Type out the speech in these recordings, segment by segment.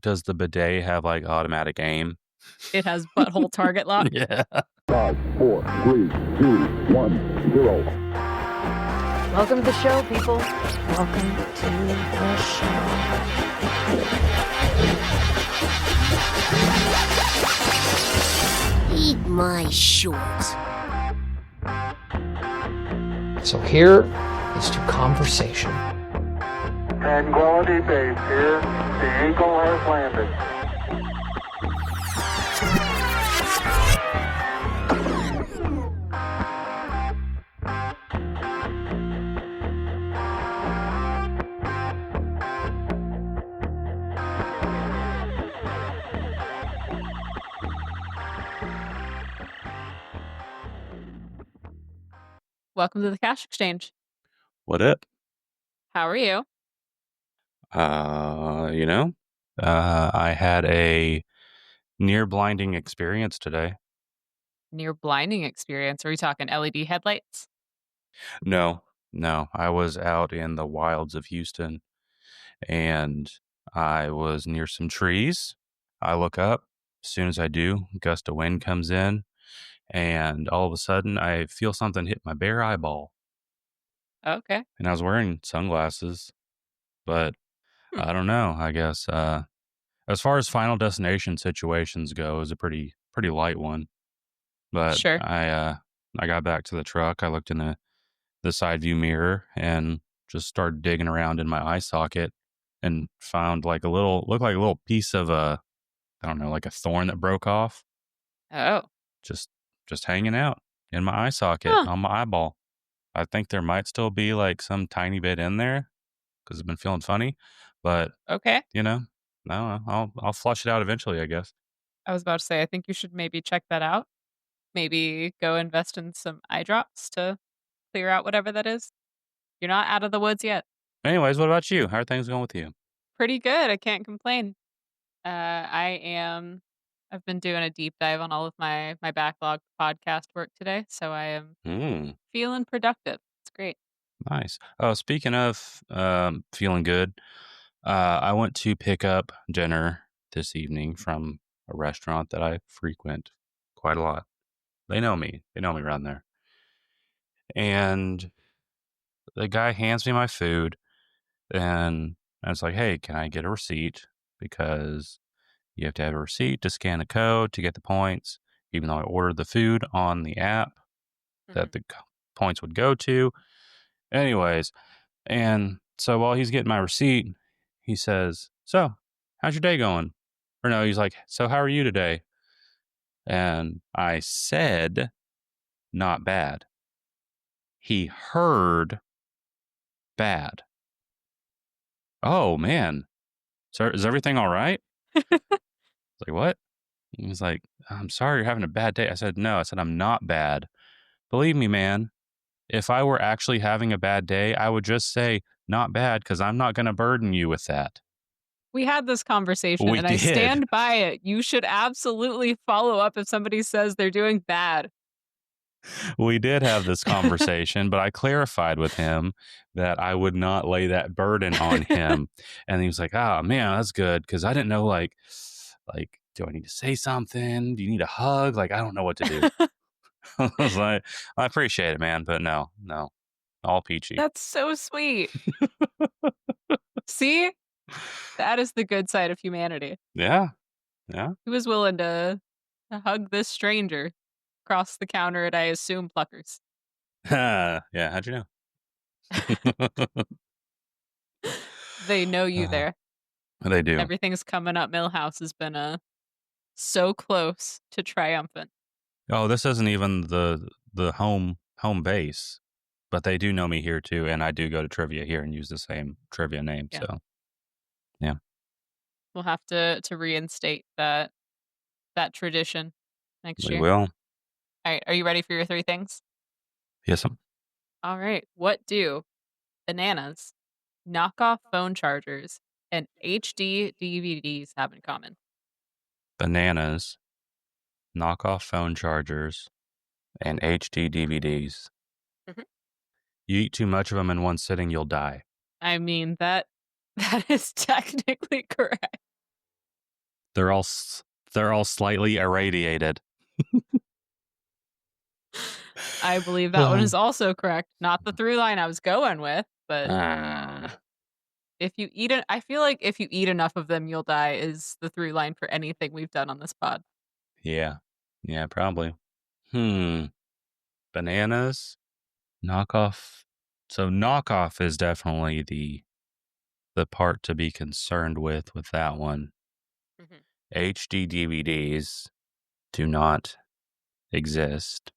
Does the bidet have like automatic aim? It has butthole target lock. Yeah. 5, 4, 3, 2, 1, 0. Welcome to the show, people. Welcome to the show. Eat my shorts. So here is to conversation. Tranquility Base here. The Eagle has landed. Welcome to the Cash Exchange. What up? How are you? I had a near blinding experience today. Near blinding experience. Are we talking LED headlights? No, I was out in the wilds of Houston and I was near some trees. I look up. As soon as I do, a gust of wind comes in and all of a sudden I feel something hit my bare eyeball. Okay. And I was wearing sunglasses, but I don't know. I guess as far as Final Destination situations go, it was a pretty light one. But Sure. I got back to the truck. I looked in the side view mirror and just started digging around in my eye socket and found looked like a little piece of like a thorn that broke off. Oh. Just hanging out in my eye socket on my eyeball. I think there might still be like some tiny bit in there because it's been feeling funny, but Okay. no, I'll flush it out eventually, I guess. I was about to say, I think you should maybe check that out. Maybe go invest in some eye drops to clear out whatever that is. You're not out of the woods yet. Anyways, what about you? How are things going with you? Pretty good. I can't complain. I've been doing a deep dive on all of my backlog podcast work today, so I am feeling productive. It's great. Nice. Oh, speaking of feeling good, I went to pick up dinner this evening from a restaurant that I frequent quite a lot. They know me. They know me around there. And the guy hands me my food, and I was like, hey, can I get a receipt? Because you have to have a receipt to scan a code to get the points, even though I ordered the food on the app that the points would go to. Anyways, and so while he's getting my receipt, he says, so, how's your day going? Or no, he's like, so how are you today? And I said, not bad. He heard bad. Oh, man. So is everything all right? I was like, what? He was like, I'm sorry you're having a bad day. I said, no. I said, I'm not bad. Believe me, man. If I were actually having a bad day, I would just say, not bad, because I'm not going to burden you with that. We had this conversation, We and I did. stand by it. You should absolutely follow up if somebody says they're doing bad. We did have this conversation, but I clarified with him that I would not lay that burden on him. And he was like, oh, man, that's good, because I didn't know, like, do I need to say something? Do you need a hug? Like, I don't know what to do. I was like, I appreciate it, man, but no, all peachy. That's so sweet. See? That is the good side of humanity. Yeah. He was willing to hug this stranger across the counter at, I assume, Pluckers. Yeah, how'd you know? They know you there. They do. Everything's coming up. Millhouse has been so close to triumphant. Oh, this isn't even the home base, but they do know me here too, and I do go to trivia here and use the same trivia name. Yeah. So, yeah, we'll have to reinstate that tradition next year. We will. All right, are you ready for your 3 things? Yes, I'm. All right. What do bananas, knockoff phone chargers, and HD DVDs have in common? Bananas, knockoff phone chargers, and HD DVDs. You eat too much of them in one sitting, you'll die. I mean, that is technically correct. They're all slightly irradiated. I believe that one is also correct. Not the through line I was going with, but if you eat it, I feel like if you eat enough of them, you'll die is the through line for anything we've done on this pod. Yeah. Yeah, probably. Bananas? Knockoff. So knockoff is definitely the part to be concerned with that one. Mhm. HD DVDs do not exist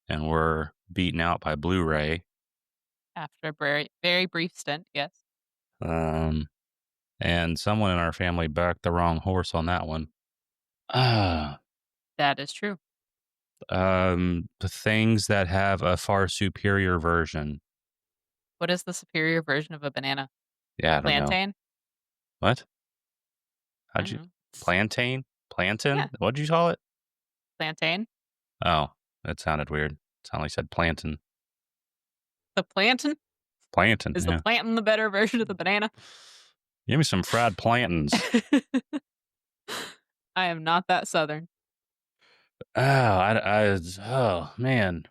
and were beaten out by Blu-ray. After a very, very brief stint, yes. And someone in our family backed the wrong horse on that one. That is true. the things that have a far superior version. What is the superior version of a banana? Yeah, I don't know. Plantain? What? I How'd don't you know. plantain? Plantain? Yeah. What'd you call it? Plantain? Oh, that sounded weird. Sounded like you said plantain. The plantain? Plantain, Is yeah. the plantain the better version of the banana? Give me some fried plantains. I am not that southern. Oh, man.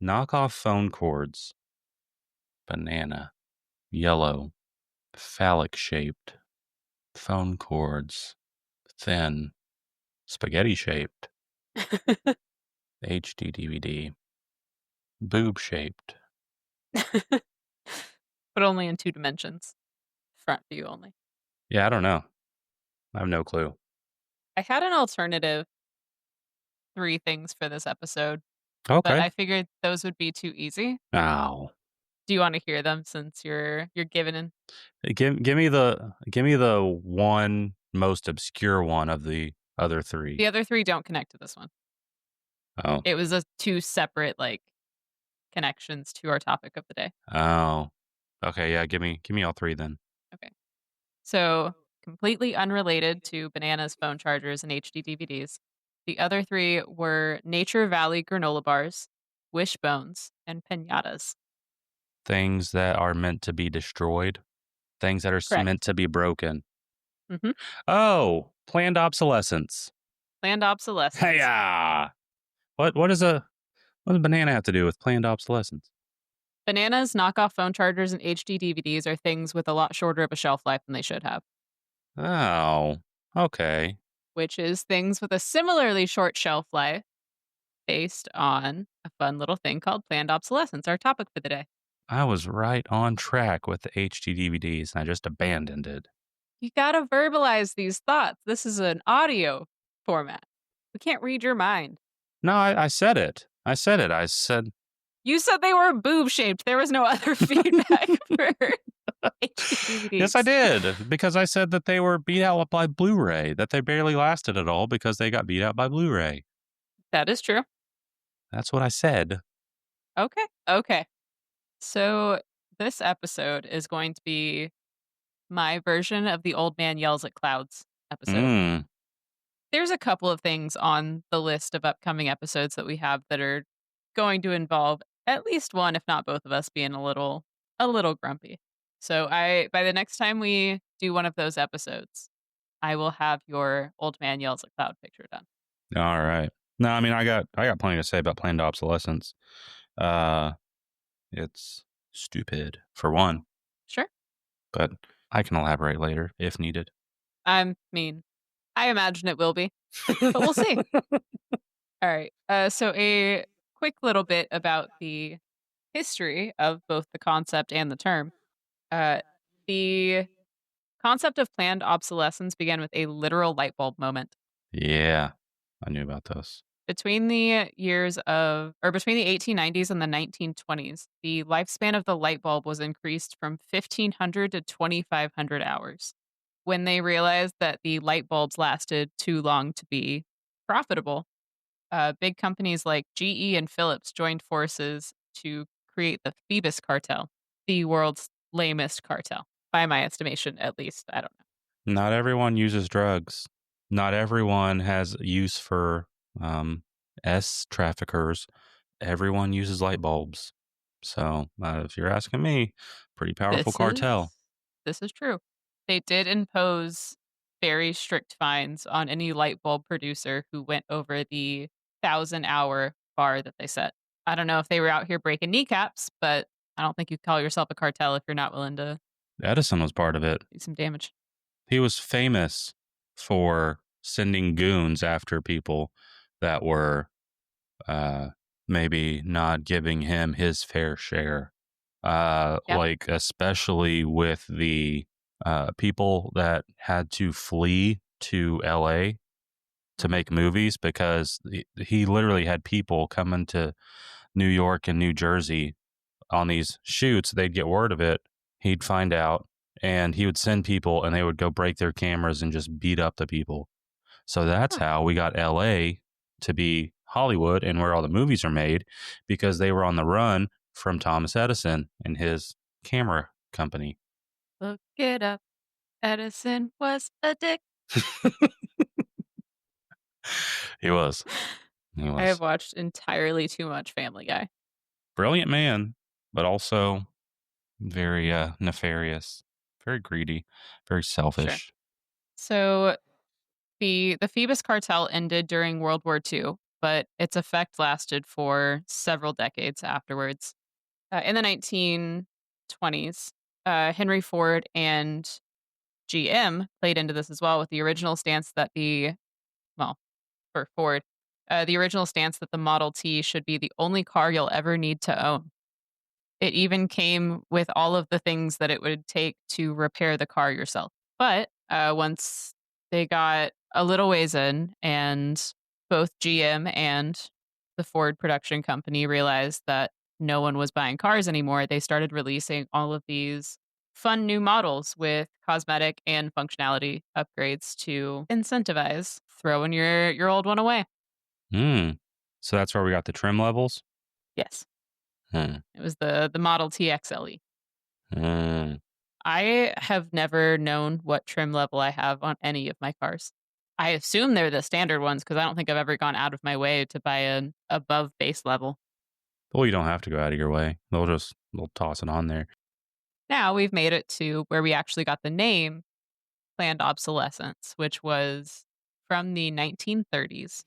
Knockoff phone cords. Banana. Yellow. Phallic shaped. Phone cords. Thin. Spaghetti shaped. HD DVD. Boob shaped. But only in 2 dimensions. Front view only. Yeah, I don't know. I have no clue. I had an alternative 3 things for this episode, but Okay. I figured those would be too easy. Ow. Do you want to hear them since you're giving in? Give me the one most obscure one of the other 3. The other 3 don't connect to this one. Oh. It was 2 separate connections to our topic of the day. Oh. Okay, yeah, give me all 3 then. Okay. So, completely unrelated to bananas, phone chargers, and HD DVDs. The other 3 were Nature Valley granola bars, wishbones, and piñatas. Things that are meant to be destroyed. Things that are Correct. meant to be broken. Mm-hmm. Oh, planned obsolescence. Planned obsolescence. Hey-ya! What does a banana have to do with planned obsolescence? Bananas, knockoff phone chargers, and HD DVDs are things with a lot shorter of a shelf life than they should have. Oh, okay. Which is things with a similarly short shelf life based on a fun little thing called planned obsolescence, our topic for the day. I was right on track with the HD DVDs and I just abandoned it. You gotta verbalize these thoughts. This is an audio format. We can't read your mind. No, I said it. I said You said they were boob shaped. There was no other feedback for HD DVDs. Yes, I did. Because I said that they were beat out by Blu-ray, that they barely lasted at all because they got beat out by Blu-ray. That is true. That's what I said. Okay. So this episode is going to be my version of the Old Man Yells at Clouds episode. There's a couple of things on the list of upcoming episodes that we have that are going to involve at least one, if not both of us, being a little grumpy. So by the next time we do one of those episodes, I will have your Old Man Yells at Cloud picture done. All right. No, I mean I got plenty to say about planned obsolescence. It's stupid for one. Sure. But I can elaborate later if needed. I mean, I imagine it will be, but we'll see. All right. So a quick little bit about the history of both the concept and the term. The concept of planned obsolescence began with a literal light bulb moment. Yeah, I knew about those. Between the 1890s and the 1920s, the lifespan of the light bulb was increased from 1,500 to 2,500 hours. When they realized that the light bulbs lasted too long to be profitable, big companies like GE and Philips joined forces to create the Phoebus cartel, the world's lamest cartel, by my estimation, at least. I don't know. Not everyone uses drugs. Not everyone has use for S traffickers. Everyone uses light bulbs. So if you're asking me, pretty powerful cartel. This is true. They did impose very strict fines on any light bulb producer who went over the 1,000-hour bar that they set. I don't know if they were out here breaking kneecaps, but I don't think you call yourself a cartel if you're not willing to Edison was part of it. do some damage. He was famous for sending goons after people that were maybe not giving him his fair share. Yeah. Like, especially with the people that had to flee to LA to make movies because he literally had people coming to New York and New Jersey on these shoots. They'd get word of it. He'd find out and he would send people and they would go break their cameras and just beat up the people. So that's Huh. how we got LA to be Hollywood and where all the movies are made, because they were on the run from Thomas Edison and his camera company. Look it up. Edison was a dick. He was. He I have was. watched entirely too much Family Guy. Brilliant man, but also very nefarious, very greedy, very Sure. selfish. So the Phoebus cartel ended during World War II, but its effect lasted for several decades afterwards. In the 1920s, Henry Ford and GM played into this as well with the original stance that for Ford, the original stance that the Model T should be the only car you'll ever need to own. It even came with all of the things that it would take to repair the car yourself. But once they got a little ways in, and both GM and the Ford production company realized that no one was buying cars anymore, they started releasing all of these fun new models with cosmetic and functionality upgrades to incentivize throwing your old one away. So that's where we got the trim levels. Yes, Hmm. it was the Model T XLE. Hmm. I have never known what trim level I have on any of my cars. I assume they're the standard ones because I don't think I've ever gone out of my way to buy an above base level. Well, you don't have to go out of your way. They'll toss it on there. Now we've made it to where we actually got the name planned obsolescence, which was from the 1930s.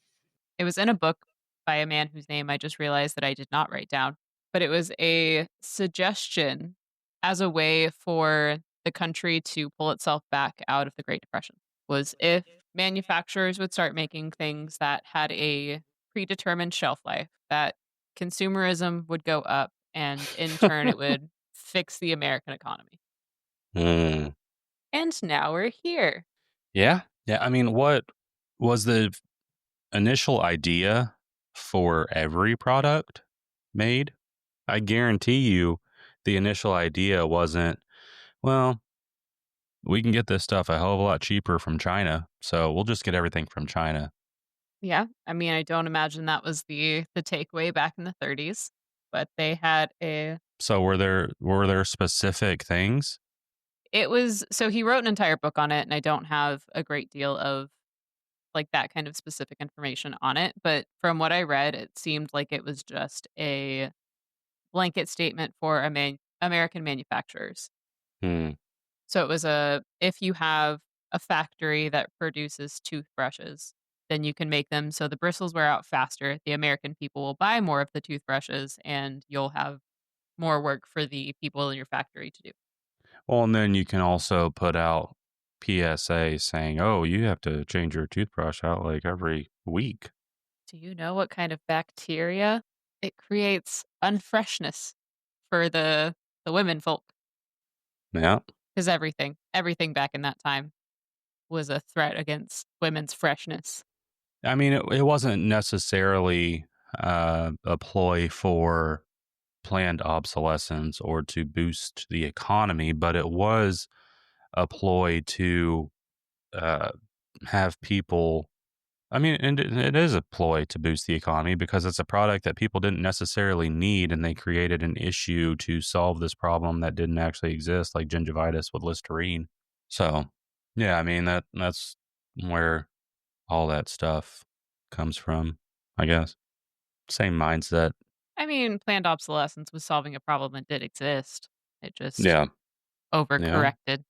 It was in a book by a man whose name I just realized that I did not write down, but it was a suggestion as a way for the country to pull itself back out of the Great Depression. Was if manufacturers would start making things that had a predetermined shelf life, that consumerism would go up, and in turn it would fix the American economy. Hmm. And now we're here. Yeah. Yeah. I mean, what was the initial idea for every product made? I guarantee you the initial idea wasn't, well, we can get this stuff a hell of a lot cheaper from China, so we'll just get everything from China. Yeah, I mean, I don't imagine that was the takeaway back in the 30s, but they had a So were there specific things? it was so he wrote an entire book on it, and I don't have a great deal of like that kind of specific information on it, but from what I read, it seemed like it was just a blanket statement for American manufacturers. Hmm. So it was a if you have a factory that produces toothbrushes, then you can make them so the bristles wear out faster. The American people will buy more of the toothbrushes and you'll have more work for the people in your factory to do. Well, and then you can also put out PSA saying, "Oh, you have to change your toothbrush out like every week." Do you know what kind of bacteria it creates unfreshness for the women folk? Yeah. Because everything back in that time was a threat against women's freshness. I mean, it wasn't necessarily a ploy for planned obsolescence or to boost the economy, but it was a ploy to uh, have people. I mean, and it is a ploy to boost the economy because it's a product that people didn't necessarily need, and they created an issue to solve this problem that didn't actually exist, like gingivitis with Listerine. So, yeah, I mean that's where all that stuff comes from, I guess. Same mindset. I mean, planned obsolescence was solving a problem that did exist. It just Yeah. Yeah. overcorrected.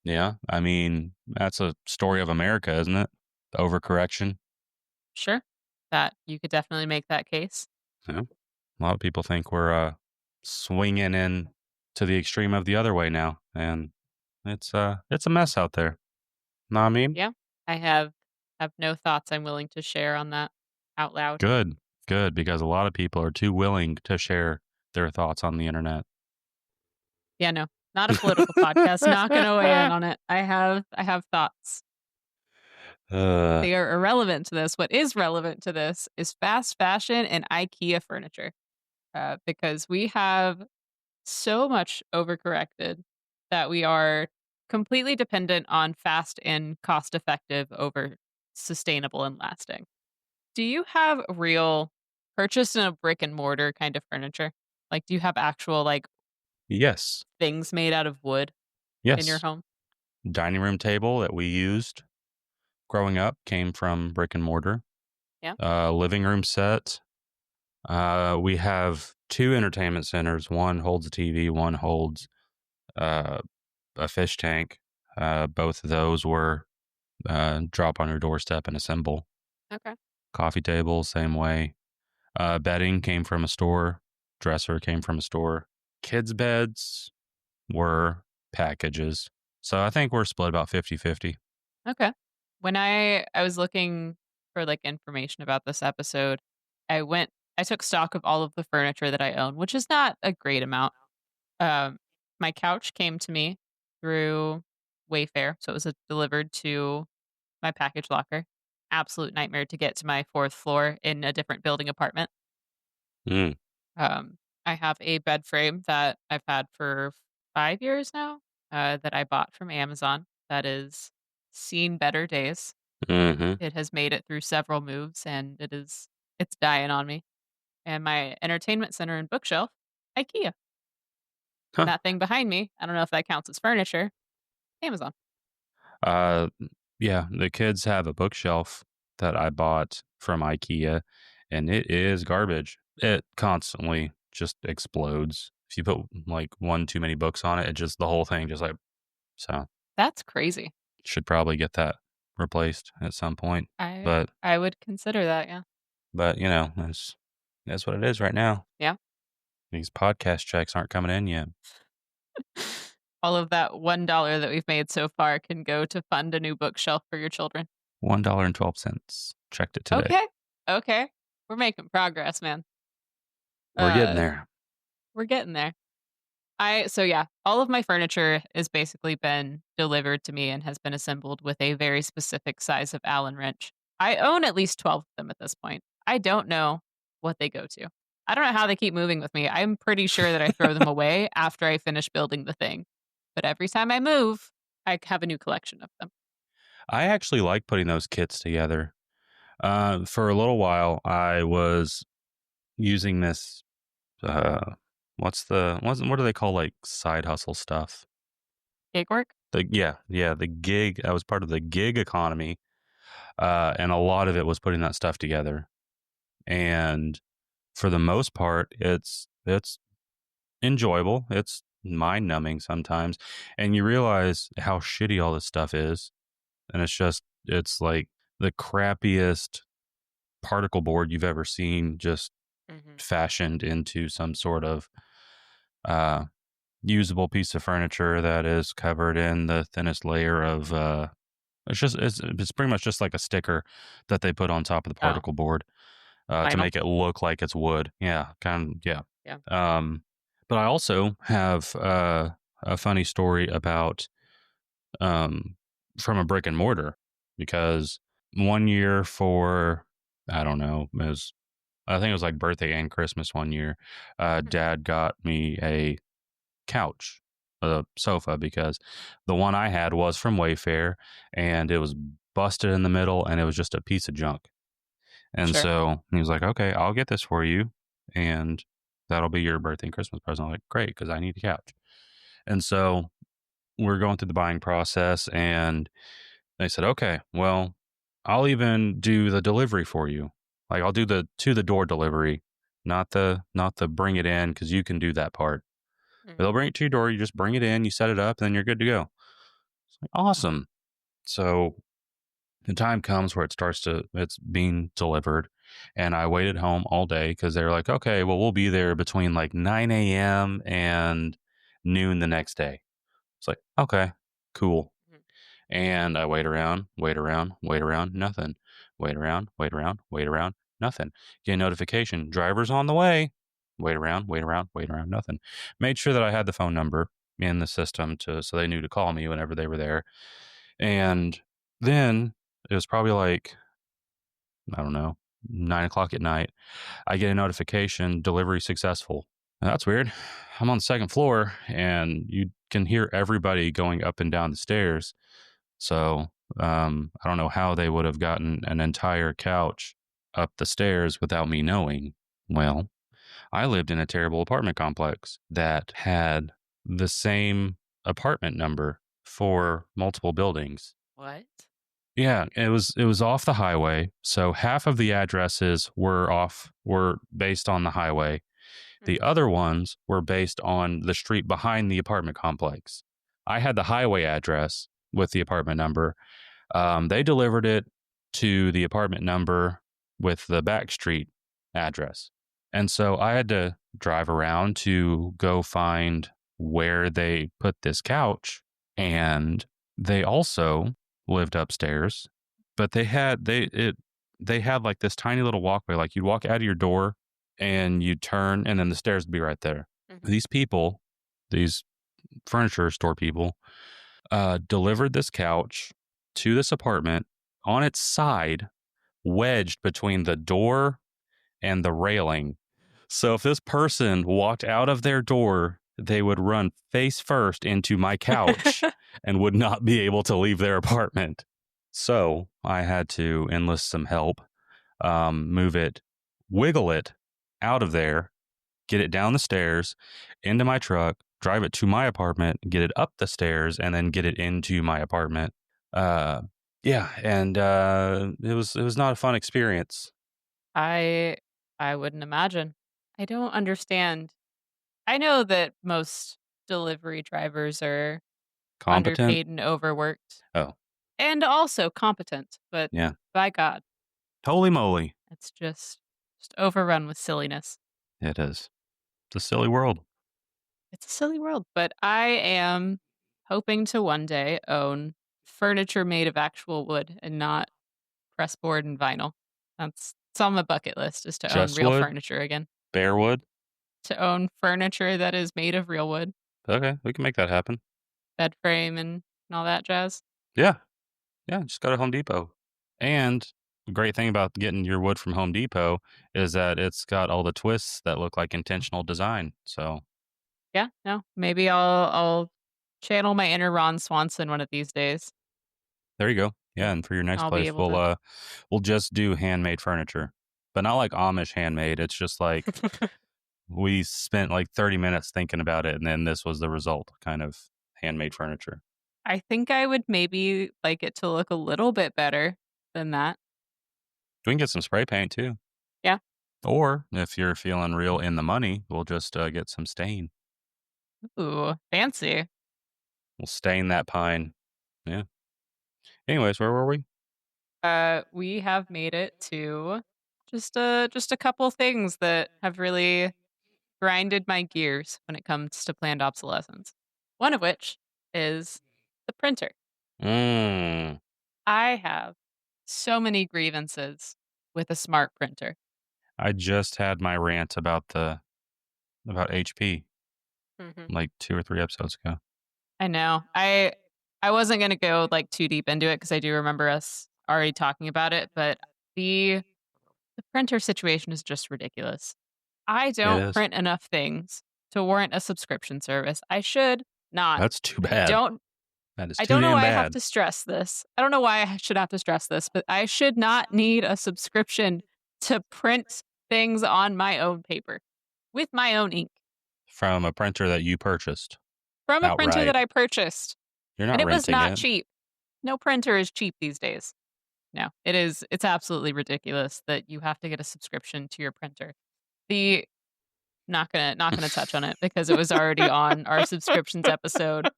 Yeah. I mean, that's a story of America, isn't it? The overcorrection. Sure. That you could definitely make that case. Yeah. A lot of people think we're swinging in to the extreme of the other way now, and it's a mess out there. Know what I mean? Yeah. I have no thoughts I'm willing to share on that out loud. Good, good, because a lot of people are too willing to share their thoughts on the internet. Yeah, no. Not a political podcast. Not gonna weigh in on it. I have thoughts. uh, They are irrelevant to this. What is relevant to this is fast fashion and IKEA furniture. Because we have so much overcorrected that we are completely dependent on fast and cost effective over sustainable and lasting. Do you have real purchased in a brick and mortar kind of furniture? Like, do you have actual like yes, things made out of wood in your yes. home? Dining room table that we used growing up came from brick and mortar. Yeah. Living room set. We have two entertainment centers. One holds a TV. One holds uh, a fish tank. Both of those were drop on your doorstep and assemble. Okay. Coffee table, same way. Bedding came from a store. Dresser came from a store. Kids' beds were packages. So I think we're split about 50-50. Okay. When I was looking for like information about this episode, I took stock of all of the furniture that I own, which is not a great amount. Um, my couch came to me through Wayfair, so it was delivered to my package locker. Absolute nightmare to get to my fourth floor in a different building apartment. Mm. I have a bed frame that I've had for 5 years now, that I bought from Amazon. That is seen better days. Mm-hmm. It has made it through several moves, and it's dying on me. And my entertainment center and bookshelf, IKEA. And Huh. that thing behind me, I don't know if that counts as furniture, Amazon. Uh, yeah, the kids have a bookshelf that I bought from IKEA, and it is garbage. It constantly just explodes. If you put like one too many books on it, it just the whole thing just like so. That's crazy. Should probably get that replaced at some point. I But I would consider that, yeah. you know, that's what it is right now. Yeah. These podcast checks aren't coming in yet. All of that $1 that we've made so far can go to fund a new bookshelf for your children. $1.12. Checked it today. Okay. Okay. We're making progress, man. We're getting Uh, there. we're getting there. So yeah, all of my furniture has basically been delivered to me and has been assembled with a very specific size of Allen wrench. I own at least 12 of them at this point. I don't know what they go to. I don't know how they keep moving with me. I'm pretty sure that I throw them away after I finish building the thing. But every time I move, I have a new collection of them. I actually like putting those kits together. For a little while, I was using this. What do they call like side hustle stuff? Gig work? The gig. I was part of the gig economy, and a lot of it was putting that stuff together. And for the most part, it's enjoyable. It's mind numbing sometimes, and you realize how shitty all this stuff is, and it's like the crappiest particle board you've ever seen, just Mm-hmm. fashioned into some sort of uh, usable piece of furniture that is covered in the thinnest layer of it's pretty much just like a sticker that they put on top of the Oh, particle board to vinyl. make it look like it's wood. Yeah, yeah. Yeah. But I also have a funny story about um, from a brick and mortar, because one year for I don't know, I think it was like birthday and Christmas one year, Dad got me a couch, a sofa, because the one I had was from Wayfair and it was busted in the middle and it was just a piece of junk. And Sure. so he was like, "Okay, I'll get this for you, and that'll be your birthday and Christmas present." I'm like, "Great, because I need a couch." And so we're going through the buying process, and they said, "Okay, well, I'll even do the delivery for you. Like, I'll do the to the door delivery, not the bring it in, because you can do that part. But Mhm. they'll bring it to your door. You just bring it in, you set it up, and then you're good to go." Like, awesome. So the time comes where it's being delivered. And I waited home all day because they were like, okay, well, we'll be there between like 9 a.m. and noon the next day. It's like, okay, cool. Mhm. And I wait around, nothing. Wait around, nothing. Get a notification, driver's on the way. Wait around, nothing. Made sure that I had the phone number in the system so they knew to call me whenever they were there. And then it was probably like, I don't know, 9 o'clock at night. I get a notification, delivery successful. Now, that's weird. I'm on the second floor and you can hear everybody going up and down the stairs. So I don't know how they would have gotten an entire couch up the stairs without me knowing. Well, I lived in a terrible apartment complex that had the same apartment number for multiple buildings. What? Yeah, it was off the highway. So half of the addresses were based on the highway. The Mhm. other ones were based on the street behind the apartment complex. I had the highway address with the apartment number. They delivered it to the apartment number with the back street address. And so I had to drive around to go find where they put this couch. And they also lived upstairs, but they had like this tiny little walkway. Like you'd walk out of your door and you'd turn and then the stairs would be right there. Mhm. These people, these furniture store people, delivered this couch to this apartment on its side, wedged between the door and the railing. So if this person walked out of their door, they would run face first into my couch and would not be able to leave their apartment. So I had to enlist some help, move it, wiggle it out of there, get it down the stairs, into my truck, drive it to my apartment, get it up the stairs, and then get it into my apartment. Uh, yeah, and it was not a fun experience. I I wouldn't imagine. I don't understand. I know that most delivery drivers are Competent? underpaid and overworked Oh, and also competent, but yeah. by God, Holy moly. it's just overrun with silliness. It is. It's a silly world. It's a silly world, but I am hoping to one day own furniture made of actual wood and not pressboard and vinyl. That's it's on my bucket list is to own Just real wood? furniture again. Bare wood? To own furniture that is made of real wood, Okay, we can make that happen. bed frame and all that jazz. Yeah. Yeah, just go to Home Depot. And the great thing about getting your wood from Home Depot is that it's got all the twists that look like intentional design. So Yeah, no, maybe I'll channel my inner Ron Swanson one of these days. there you go. Yeah, and for your next I'll be place, able to. we'll just do handmade furniture, but not like Amish handmade. It's just like we spent like 30 minutes thinking about it, and then this was the result, kind of handmade furniture. I think I would maybe like it to look a little bit better than that. We can get some spray paint too, Yeah. or if you're feeling real in the money, we'll just get some stain. Ooh, fancy. We'll stain that pine. Yeah. Anyways, where were we? We have made it to just a couple things that have really grinded my gears when it comes to planned obsolescence. One of which is the printer. Mm, I have so many grievances with a smart printer. I just had my rant about HP Mhm. like 2 or 3 episodes ago. I know. I wasn't gonna go like too deep into it because I do remember us already talking about it, but the printer situation is just ridiculous. I It don't is. print enough things to warrant a subscription service. I should not. That's too I bad. don't That is I too don't know damn why I have bad. to stress this. I don't know why I should have to stress this, but I should not need a subscription to print things on my own paper with my own ink From a printer that you purchased from a printer outright. that I purchased. You're And not it was renting not it cheap. No printer is cheap these days. No, it's absolutely ridiculous that you have to get a subscription to your printer. The not gonna touch on it because it was already on our subscriptions episode,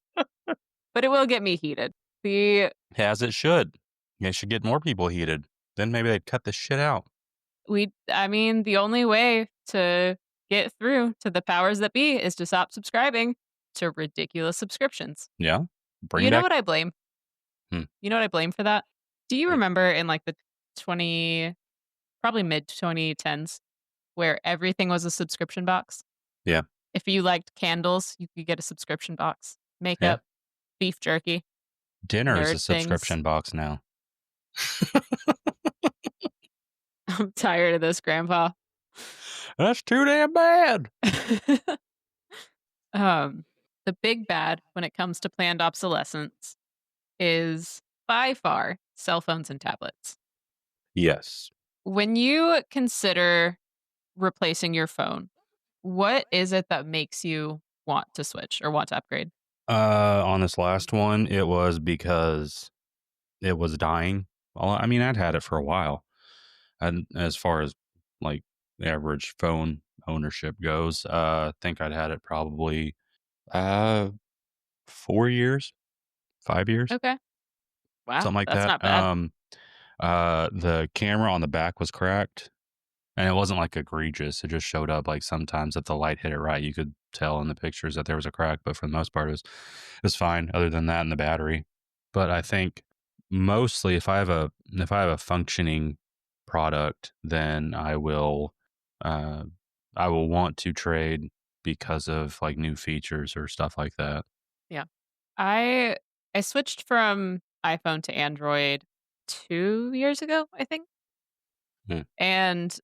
but it will get me heated. The As it should. They should get more people heated. Then maybe they'd cut this shit out. the only way to get through to the powers that be is to stop subscribing to ridiculous subscriptions. Yeah. Bring You know back. what I blame? Hmm. You know what I blame for that? Do you Hmm. remember in like the probably mid 2010s, where everything was a subscription box? Yeah. If you liked candles, you could get a subscription box. Yeah. Makeup, beef jerky, Dinner is a nerd things. subscription box now. I'm tired of this, Grandpa. That's too damn bad. The big bad when it comes to planned obsolescence is by far cell phones and tablets. Yes. When you consider replacing your phone, what is it that makes you want to switch or want to upgrade? On this last one, it was because it was dying. Well, I mean, I'd had it for a while. And as far as like average phone ownership goes, I think I'd had it probably 4 years, 5 years, Okay. Wow, something like that's that. not bad. The camera on the back was cracked, and it wasn't like egregious. It just showed up like sometimes if the light hit it right, you could tell in the pictures that there was a crack. But for the most part, it was fine. Other than that, and the battery. But I think mostly if I have a functioning product, then uh, I will want to trade because of like new features or stuff like that. Yeah. I switched from iPhone to Android 2 years ago, I think. Hmm. And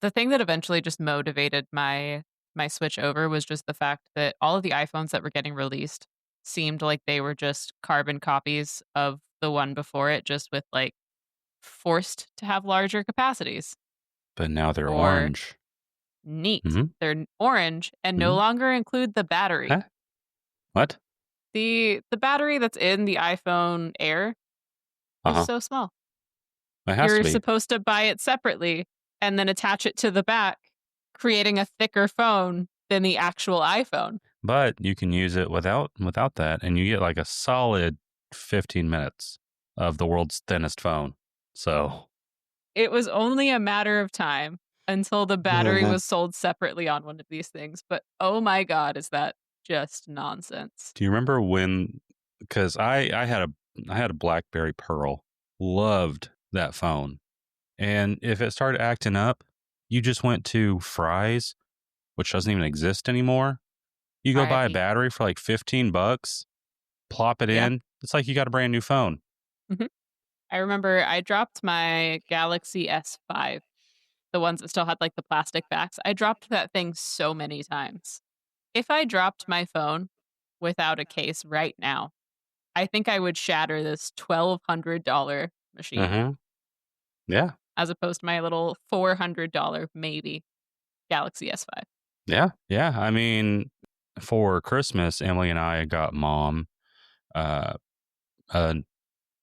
the thing that eventually just motivated my switch over was just the fact that all of the iPhones that were getting released seemed like they were just carbon copies of the one before it, just with like forced to have larger capacities. But now they're Or orange. neat. Mm-hmm. They're orange and no Mm-hmm. longer include the battery. Huh? What? The battery that's in the iPhone Air is Uh-huh. so small. It has to You're be. supposed to buy it separately and then attach it to the back, creating a thicker phone than the actual iPhone. But you can use it without that, and you get like a solid 15 minutes of the world's thinnest phone. So It was only a matter of time until the battery was sold separately on one of these things. But oh my God, is that just nonsense? do you remember when? Because I had a BlackBerry Pearl, loved that phone, and if it started acting up, you just went to Fry's, which doesn't even exist anymore. You go buy a RIP. battery for like $15, plop it Yeah. in. It's like you got a brand new phone. Mhm. I remember I dropped my Galaxy S5, the ones that still had like the plastic backs. I dropped that thing so many times. If I dropped my phone without a case right now, I think I would shatter this $1,200 machine Mm-hmm. Yeah. as opposed to my little $400 maybe Galaxy S5. Yeah. Yeah. I mean, for Christmas, Emily and I got mom uh, uh,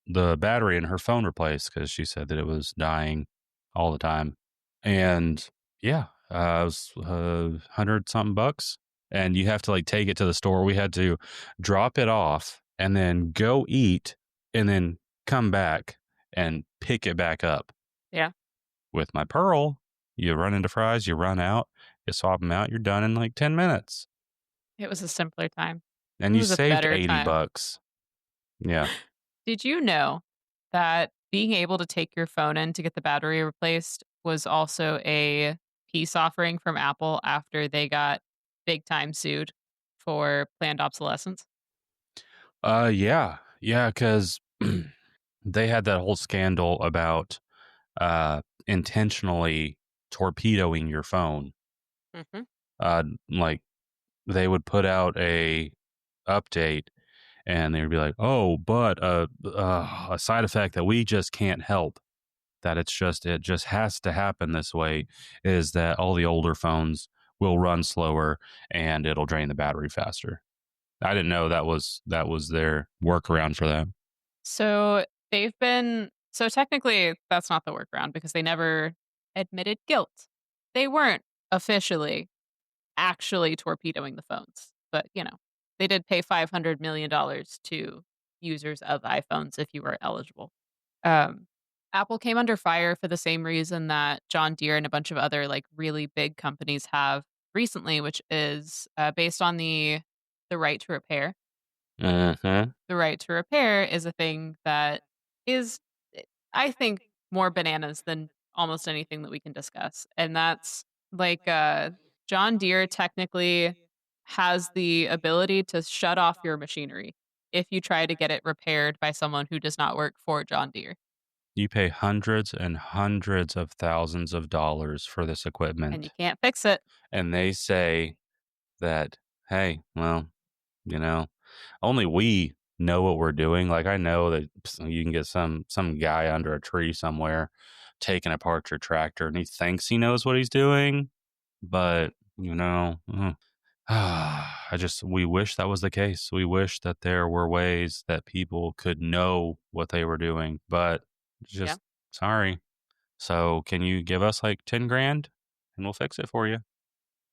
the battery in her phone replaced because she said that it was dying all the time. And yeah, it was 100 something bucks. And you have to like take it to the store. We had to drop it off and then go eat and then come back and pick it back up. Yeah. With my Pearl, you run into Fry's, you run out, you swap them out, you're done in like 10 minutes. It was a simpler time. And It you was a saved better 80 time. bucks. Yeah. Did you know that being able to take your phone in to get the battery replaced was also a peace offering from Apple after they got big time sued for planned obsolescence? Yeah. Yeah, because they had that whole scandal about intentionally torpedoing your phone. Mm-hmm. Like they would put out a update and they would be like, "Oh, but a side effect that we just can't help, that it just has to happen this way, is that all the older phones will run slower and it'll drain the battery faster." I didn't know that was their workaround for that. So so technically that's not the workaround because they never admitted guilt. They weren't officially actually torpedoing the phones, but they did pay $500 million to users of iPhones if you were eligible. Um, Apple came under fire for the same reason that John Deere and a bunch of other like really big companies have recently, which is based on the right to repair. Mm-hmm. The right to repair is a thing that is, I think, more bananas than almost anything that we can discuss. And that's like John Deere technically has the ability to shut off your machinery if you try to get it repaired by someone who does not work for John Deere. You pay hundreds and hundreds of thousands of dollars for this And you equipment, can't fix it. and they say that, hey, well, you know, only we know what we're doing. Like I know that you can get some guy under a tree somewhere taking apart your tractor, and he thinks he knows what he's doing, but we wish that was the case. We wish that there were ways that people could know what they were doing, but Yeah. just sorry. So can you give us like 10 grand and we'll fix it for you?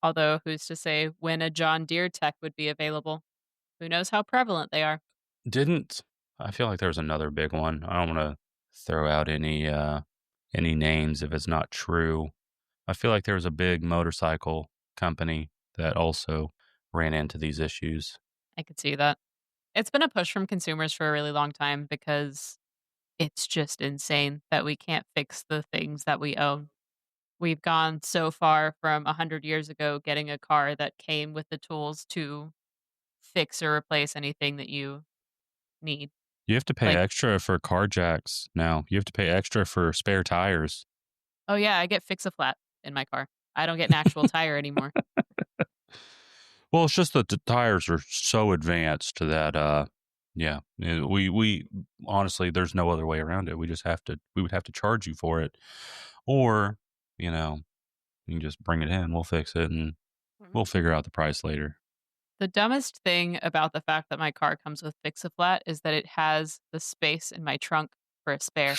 Although, who's to say when a John Deere tech would be available? Who knows how prevalent they are? Didn't I feel like there was another big one. I don't want to throw out any names if it's not true. I feel like there was a big motorcycle company that also ran into these issues. I could see that. It's been a push from consumers for a really long time because it's just insane that we can't fix the things that we own. We've gone so far from 100 years ago getting a car that came with the tools to fix or replace anything that you need. You have to pay Like, extra for car jacks now. You have to pay extra for spare tires. oh yeah, I get Fix-A-Flat in my car. I don't get an actual tire anymore. Well, it's just that the tires are so advanced that yeah, we honestly there's no other way around it. We would have to charge you for it. Or, you know, you can just bring it in, we'll fix it and we'll figure out the price later. The dumbest thing about the fact that my car comes with Fix-A-Flat is that it has the space in my trunk for a spare.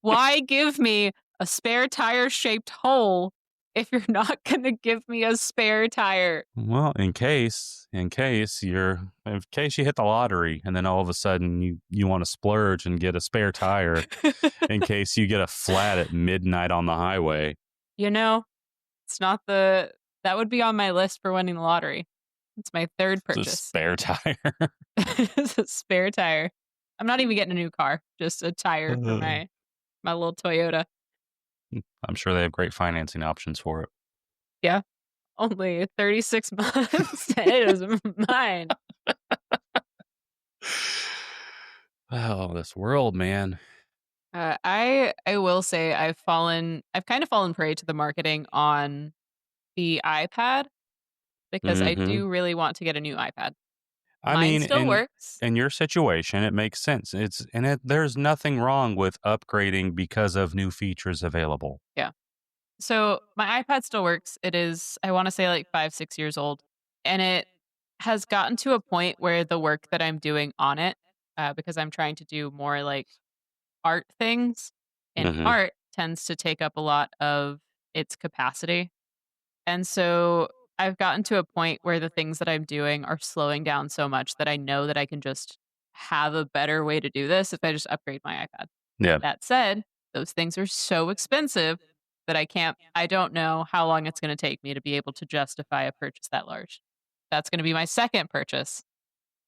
Why give me a spare tire shaped hole if you're not going to give me a spare tire? Well, in case you hit the lottery and then all of a sudden you want to splurge and get a spare tire in case you get a flat at midnight on the highway. You know, it's not that would be on my list for winning the lottery. It's my third It's a purchase. spare tire. It's a spare tire. I'm not even getting a new car, just a tire for my little Toyota. I'm sure they have great financing options for it. Yeah. Only 36 months and it is mine. Oh, this world, man. I will say I've kind of fallen prey to the marketing on the iPad because I do really want to get a new iPad. I Mine mean, still works. in your situation, it makes sense. There's nothing wrong with upgrading because of new features available. Yeah. So my iPad still works. It is, I want to say like 5, 6 years old. And it has gotten to a point where the work that I'm doing on it, because I'm trying to do more like art things, and Mhm. art tends to take up a lot of its capacity. And so I've gotten to a point where the things that I'm doing are slowing down so much that I know that I can just have a better way to do this if I just upgrade my iPad. Yeah. That said, those things are so expensive that I don't know how long it's going to take me to be able to justify a purchase that large. That's going to be my second purchase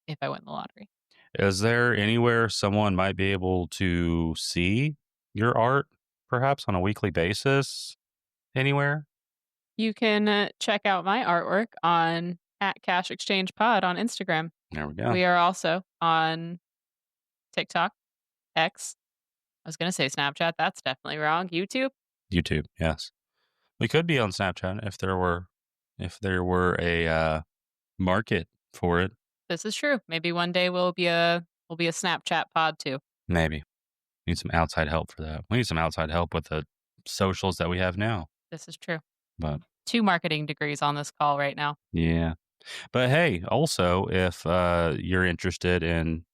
if I win the lottery. Is there anywhere someone might be able to see your art, perhaps on a weekly basis? Anywhere? You can check out my artwork on at Cash Exchange Pod on Instagram. There we go. We are also on TikTok, X. I was going to say Snapchat. That's definitely wrong. YouTube. YouTube, yes. We could be on Snapchat if there were a market for it. This is true. Maybe one day we'll be a Snapchat pod too. Maybe. Need some outside help for that. We need some outside help with the socials that we have now. This is true. But 2 marketing degrees on this call right now. yeah. But hey, also if you're interested in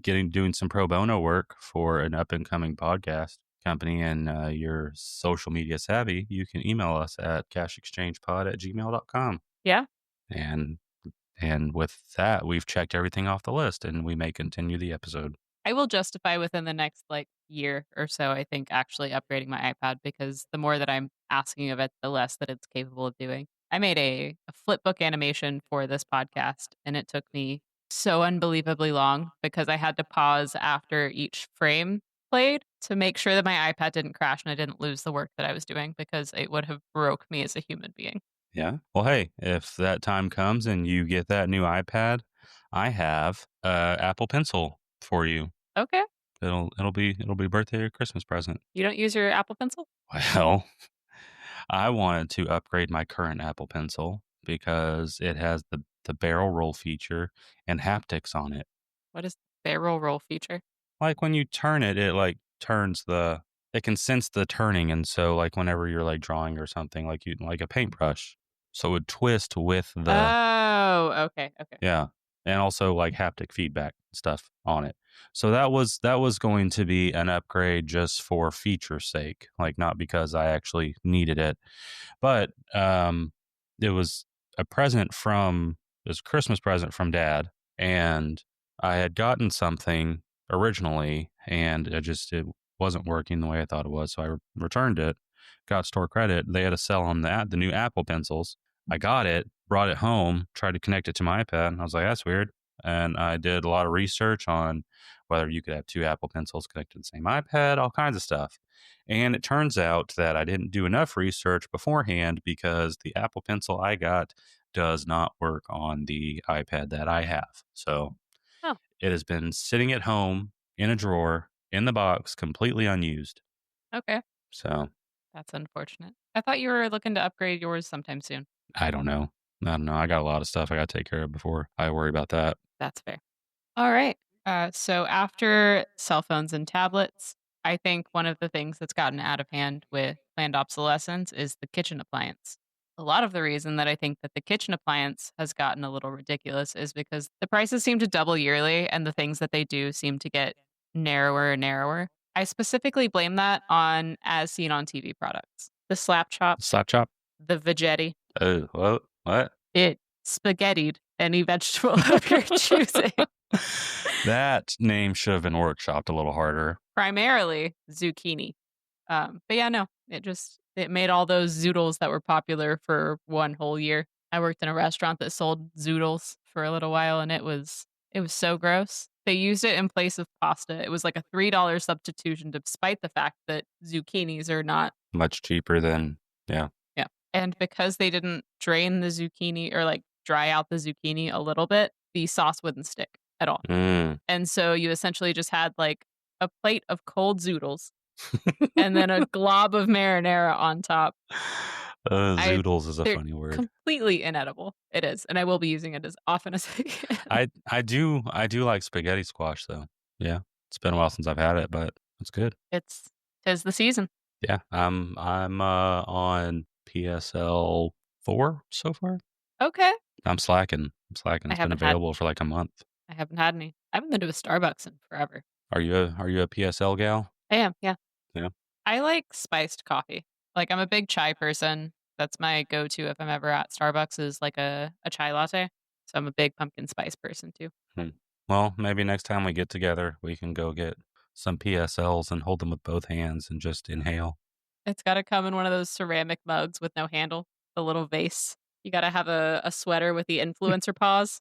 doing some pro bono work for an up and coming podcast company and you're social media savvy, you can email us at cashexchangepod@gmail.com. Yeah. And And with that, we've checked everything off the list, and we may continue the episode. I will justify within the next year or so, I think, actually upgrading my iPad because the more that I'm asking of it, the less that it's capable of doing. I made a flipbook animation for this podcast, and it took me so unbelievably long because I had to pause after each frame played to make sure that my iPad didn't crash and I didn't lose the work that I was doing because it would have broke me as a human being. Yeah. Well, hey, if that time comes and you get that new iPad, I have Apple Pencil for you. Okay. It'll be birthday or Christmas present. You don't use your Apple Pencil? Well, I wanted to upgrade my current Apple Pencil because it has the barrel roll feature and haptics on it. What is the barrel roll feature? Like when you turn it, it like turns it can sense the turning, and so like whenever you're like drawing or something, like you like a paintbrush, so it would twist with the Oh, okay. yeah, and also like haptic feedback stuff on it. So that was going to be an upgrade just for feature's sake, like not because I actually needed it. But it was it was a Christmas present from Dad, and I had gotten something originally, and it wasn't working the way I thought it was, so I returned it, got store credit. They had a sale on the new Apple pencils. I got it, brought it home, tried to connect it to my iPad, and I was like, that's weird. And I did a lot of research on whether you could have two Apple pencils connected to the same iPad, all kinds of stuff. And it turns out that I didn't do enough research beforehand because the Apple Pencil I got does not work on the iPad that I have. So Oh. it has been sitting at home in a drawer in the box, completely unused. Okay. So That's unfortunate. I thought you were looking to upgrade yours sometime soon. I don't know. I got a lot of stuff I got to take care of before I worry about that. That's fair. All right. So after cell phones and tablets, I think one of the things that's gotten out of hand with planned obsolescence is the kitchen appliance. A lot of the reason that I think that the kitchen appliance has gotten a little ridiculous is because the prices seem to double yearly and the things that they do seem to get narrower and narrower. I specifically blame that on as seen on TV products. The slap chop, Slap chop? the veggetti, Oh, what? it spaghettied any vegetable of your choosing. That name should have been workshopped a little harder. Primarily zucchini. But yeah, no, it made all those zoodles that were popular for one whole year. I worked in a restaurant that sold zoodles for a little while, and it was so gross. They used it in place of pasta. It was like a $3 substitution, despite the fact that zucchinis are not Much cheaper than, yeah. yeah. And because they didn't drain the zucchini or dry out the zucchini a little bit, the sauce wouldn't stick at all. Mm. And so you essentially just had a plate of cold zoodles and then a glob of marinara on top. Zoodles is a They're funny word. completely inedible. It is, and I will be using it as often as I can. I do like spaghetti squash though. Yeah, it's been a while since I've had it, but it's good. Tis the season. Yeah, I'm on PSL 4 so far. Okay. I'm slacking. It's been haven't had- available for like a month. I haven't had any. I haven't been to a Starbucks in forever. Are you a PSL gal? I am, yeah. Yeah. I like spiced coffee. I'm a big chai person. That's my go-to if I'm ever at Starbucks is a chai latte. So I'm a big pumpkin spice person too. Well, maybe next time we get together, we can go get some PSLs and hold them with both hands and just inhale. It's got to come in one of those ceramic mugs with no handle, the little vase. You got to have a sweater with the influencer paws.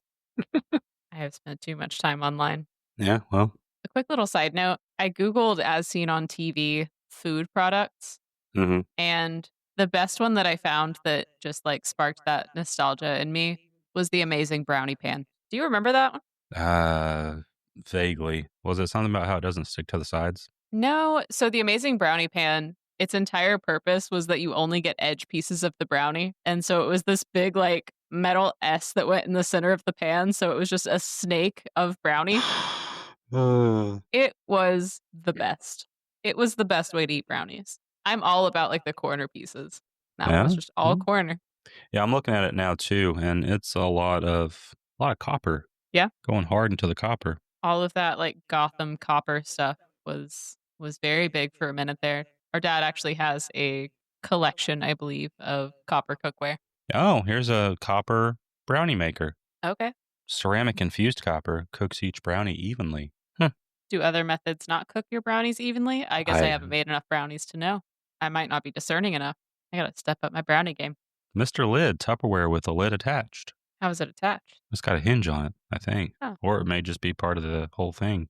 I have spent too much time online. Yeah, well. A quick little side note, I Googled as seen on TV food products. Mm-hmm. And the best one that I found that just sparked that nostalgia in me was the amazing brownie pan. Do you remember that one? Vaguely. Was it something about how it doesn't stick to the sides? No. So the amazing brownie pan, its entire purpose was that you only get edge pieces of the brownie. And so it was this big metal S that went in the center of the pan. So it was just a snake of brownie. It was the best. It was the best way to eat brownies. I'm all about the corner pieces. That one was just all corner. Yeah, I'm looking at it now too, and it's a lot of copper. Yeah. Going hard into the copper. All of that Gotham copper stuff was very big for a minute there. Our dad actually has a collection, I believe, of copper cookware. Oh, here's a copper brownie maker. Okay. Ceramic infused copper cooks each brownie evenly. Do other methods not cook your brownies evenly? I guess I I haven't made enough brownies to know. I might not be discerning enough. I gotta step up my brownie game. Mr. Lid Tupperware with a lid attached. How is it attached? It's got a hinge on it, I think. Oh. Or it may just be part of the whole thing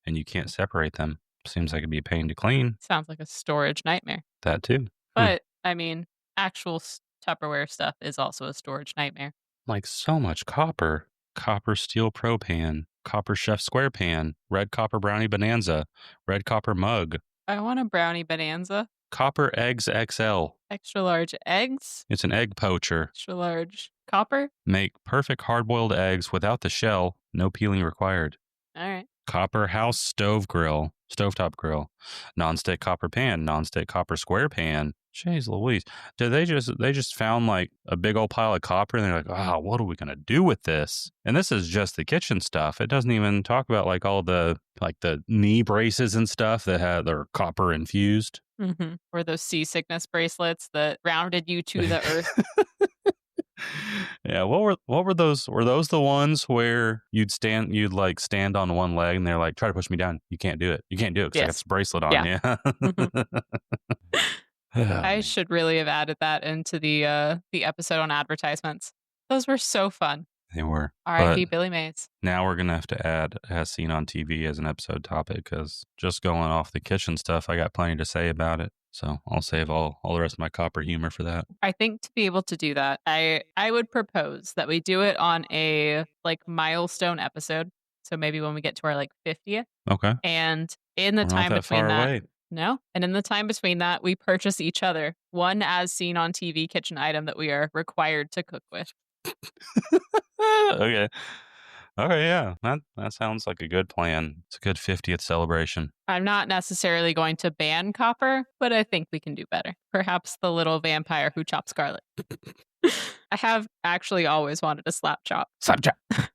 and you can't separate them. Seems like it'd be a pain to clean. Sounds like a storage nightmare. That too. But, I mean, actual Tupperware stuff is also a storage nightmare. Like so much copper. Copper steel pro pan, copper chef square pan, red copper brownie bonanza, red copper mug, I want a brownie bonanza. copper eggs XL. Extra large eggs. It's an egg poacher. Extra large copper. Make perfect hard-boiled eggs without the shell, no peeling required. All right. Copper house stove grill, stovetop grill, nonstick copper pan, nonstick copper square pan. Jeez Louise. Did they just found like a big old pile of copper and they're like, wow, what are we gonna do with this? And this is just the kitchen stuff. It doesn't even talk about like all the knee braces and stuff that are copper infused. Mm-hmm. Or those seasickness bracelets that grounded you to the earth. Yeah, what were those? Were those the ones where you'd stand on one leg and they're like, try to push me down. You can't do it. You can't do it because I got Yes. this bracelet on. Yeah. Yeah. I should really have added that into the episode on advertisements. Those were so fun. They were. R.I.P. But Billy Mays. now we're going to have to add as seen on TV as an episode topic because just going off the kitchen stuff, I got plenty to say about it. So I'll save all the rest of my copper humor for that. I think to be able to do that, I would propose that we do it on a milestone episode. So maybe when we get to our 50th. Okay. And in the We're time not that between far that, away. no. And in the time between that, we purchase each other one as seen on TV kitchen item that we are required to cook with. Okay. Okay, yeah. That sounds like a good plan. It's a good 50th celebration. I'm not necessarily going to ban copper, but I think we can do better. Perhaps the little vampire who chops garlic. I have actually always wanted a slap chop. Slap chop.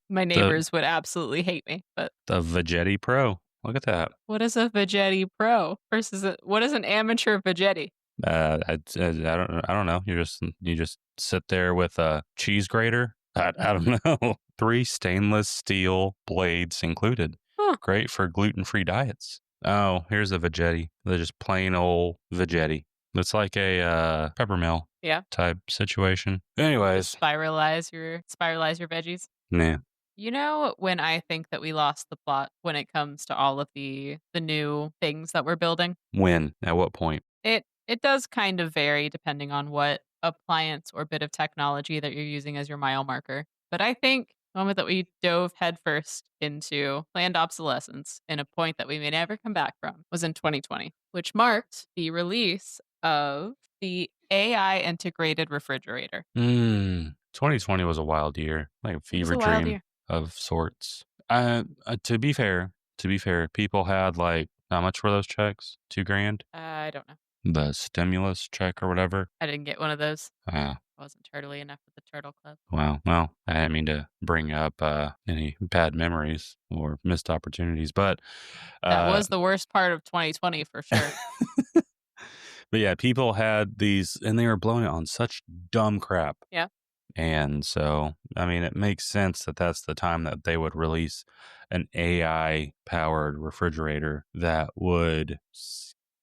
My neighbors would absolutely hate me, but The Vegetti Pro. Look at that. what is a Vegetti Pro versus what is an amateur Vegetti? I don't know. You just sit there with a cheese grater. I don't know. 3 stainless steel blades included. Huh. Great for gluten-free diets. Oh, here's a Vegetti. They're just plain old Vegetti. It's like a peppermill type situation. Anyways, Spiralize your veggies. nah. You know, when I think that we lost the plot when it comes to all of the new things that we're building, When? At what point? it does kind of vary depending on what appliance or bit of technology that you're using as your mile marker. But I think the moment that we dove headfirst into planned obsolescence in a point that we may never come back from was in 2020, which marked the release of the AI integrated refrigerator. 2020 was a wild year, like a fever dream of sorts. To be fair, people had how much were those checks? $2,000? I don't know. The stimulus check or whatever. I didn't get one of those. Ah, I wasn't turtly enough with the Turtle Club. wow. Well, I didn't mean to bring up any bad memories or missed opportunities, but That was the worst part of 2020 for sure. but yeah, people had these, and they were blowing it on such dumb crap. Yeah. And so, I mean, it makes sense that that's the time that they would release an AI-powered refrigerator that would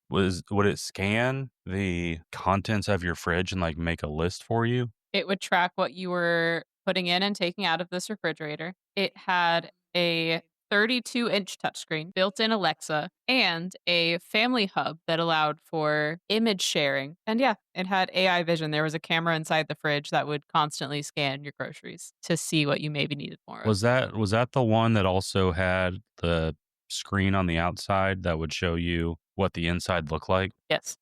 it scan the contents of your fridge and make a list for you? It would track what you were putting in and taking out of this refrigerator. It had a 32-inch touchscreen, built-in Alexa, and a family hub that allowed for image sharing. And yeah, it had AI vision. There was a camera inside the fridge that would constantly scan your groceries to see what you maybe needed more of. Was that the one that also had the screen on the outside that would show you what the inside looked like? Yes.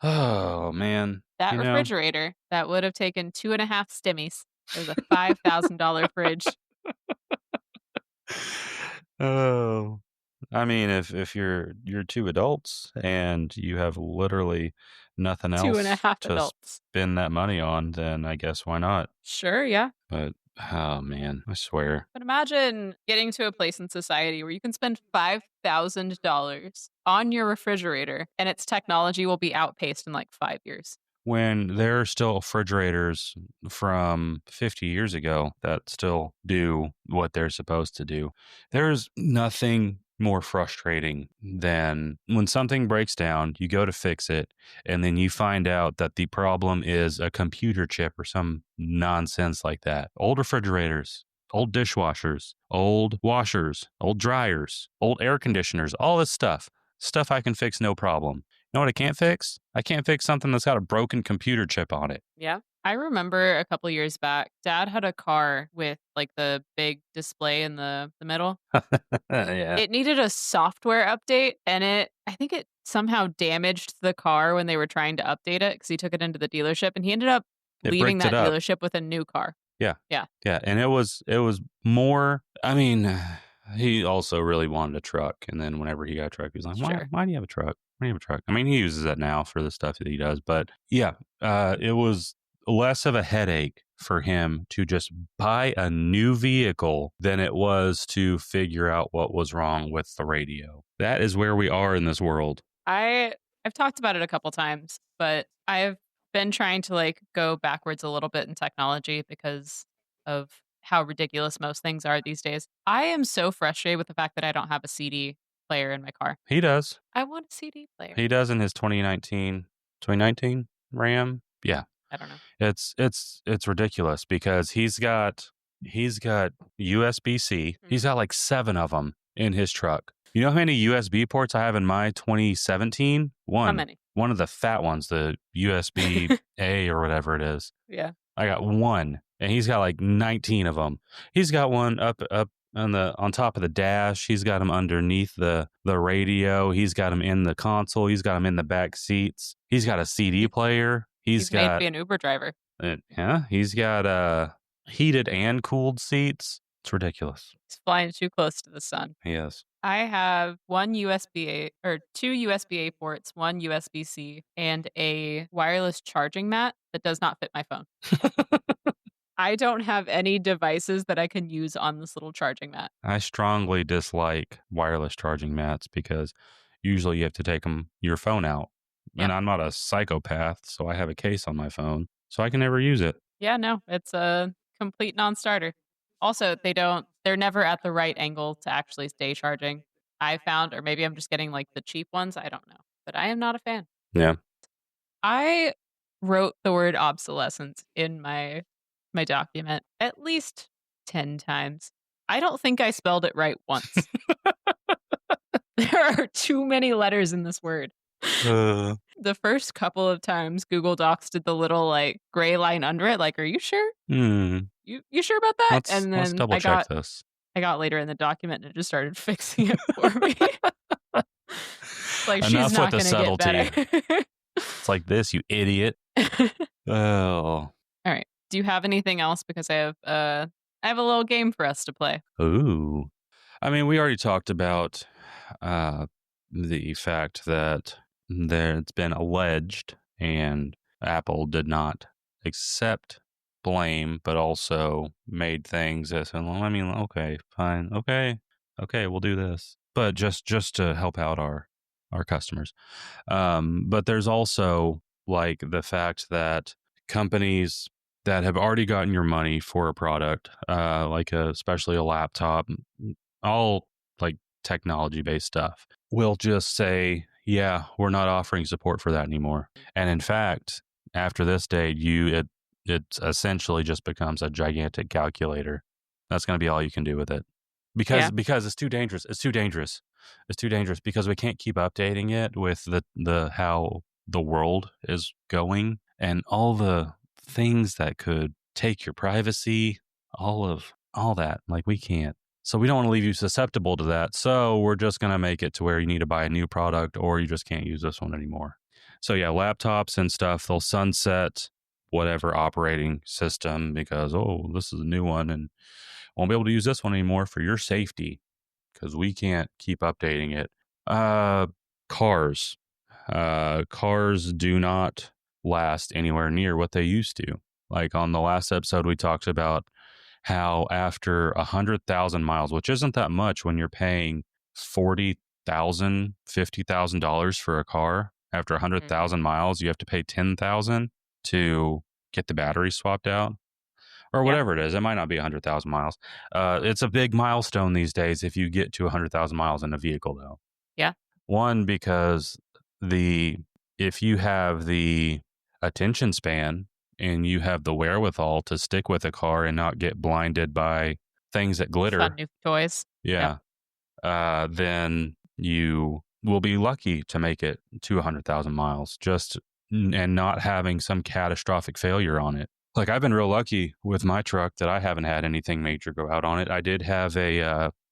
Oh, man. That refrigerator, that would have taken 2.5 stimmies. It was a $5,000 fridge. Oh, I mean, if you're 2 adults and you have literally nothing else 2.5 to adults. spend that money on, then I guess why not? Sure, yeah. But oh man, I swear. But imagine getting to a place in society where you can spend $5,000 on your refrigerator and its technology will be outpaced in 5 years. when there are still refrigerators from 50 years ago that still do what they're supposed to do. There's nothing more frustrating than when something breaks down, you go to fix it, and then you find out that the problem is a computer chip or some nonsense like that. Old refrigerators, old dishwashers, old washers, old dryers, old air conditioners, all this stuff. Stuff I can fix no problem. You know what I can't fix? I can't fix something that's got a broken computer chip on it. Yeah. I remember a couple years back, Dad had a car with like the big display in the middle. Yeah. It needed a software update, and I think it somehow damaged the car when they were trying to update it because he took it into the dealership, and he ended up It leaving bricked it that up. dealership with a new car. Yeah. Yeah. Yeah. And it was more, I mean, he also really wanted a truck. And then whenever he got a truck, he was like, Sure. why do you have a truck? Why do you have a truck? I mean, he uses it now for the stuff that he does. But yeah, it was less of a headache for him to just buy a new vehicle than it was to figure out what was wrong with the radio. That is where we are in this world. I've talked about it a couple times, but I've been trying to like go backwards a little bit in technology because of how ridiculous most things are these days. I am so frustrated with the fact that I don't have a CD player in my car. He does. I want a CD player. He does in his 2019 Ram. Yeah. I don't know. It's ridiculous because he's got USB-C. He's got like 7 of them in his truck. You know how many USB ports I have in my 2017? One. How many? One of the fat ones, the USB A or whatever it is. Yeah. I got one, and he's got like 19 of them. He's got one up on top of the dash. He's got them underneath the radio. He's got them in the console. He's got them in the back seats. He's got a CD player. He's made to be an Uber driver. Yeah, he's got heated and cooled seats. It's ridiculous. He's flying too close to the sun. He is. I have one USB-A or 2 USB-A ports, one USB-C, and a wireless charging mat that does not fit my phone. I don't have any devices that I can use on this little charging mat. I strongly dislike wireless charging mats because usually you have to take your phone out. Yeah. And I'm not a psychopath, so I have a case on my phone, so I can never use it. Yeah, no, it's a complete non-starter. Also, they're never at the right angle to actually stay charging. I found, or maybe I'm just getting like the cheap ones. I don't know, but I am not a fan. Yeah. I wrote the word obsolescence in my document at least 10 times. I don't think I spelled it right once. There are too many letters in this word. The first couple of times Google Docs did the little like gray line under it, like, are you sure? You sure about that? Let's double check this. I got later in the document and it just started fixing it for me. Like, Enough she's not with the going to get better. It's like this, you idiot. Oh. All right. Do you have anything else? Because I have a little game for us to play. Ooh. I mean, we already talked about the fact that it's been alleged and Apple did not accept blame, but also made things as, well, I mean, okay, fine. Okay, we'll do this. But just to help out our customers. But there's also like the fact that companies that have already gotten your money for a product, especially a laptop, all like technology-based stuff, will just say, yeah, we're not offering support for that anymore. And in fact, after this date, it essentially just becomes a gigantic calculator. That's going to be all you can do with it. Because it's too dangerous. It's too dangerous because we can't keep updating it with the how the world is going and all the things that could take your privacy, all that. Like, we can't. So we don't want to leave you susceptible to that. So we're just going to make it to where you need to buy a new product or you just can't use this one anymore. So yeah, laptops and stuff, they'll sunset whatever operating system because, this is a new one and won't be able to use this one anymore for your safety because we can't keep updating it. Cars do not last anywhere near what they used to. Like on the last episode, we talked about how after 100,000 miles, which isn't that much when you're paying $40,000, $50,000 for a car, After 100,000 miles, you have to pay 10,000 to get the battery swapped out or Yeah. whatever it is. It might not be 100,000 miles. It's a big milestone these days if you get to 100,000 miles in a vehicle, though. Yeah. One, because if you have the attention span and you have the wherewithal to stick with a car and not get blinded by things that glitter, Fun new toys. yeah, then you will be lucky to make it to 100,000 miles and not having some catastrophic failure on it. Like I've been real lucky with my truck that I haven't had anything major go out on it. I did have a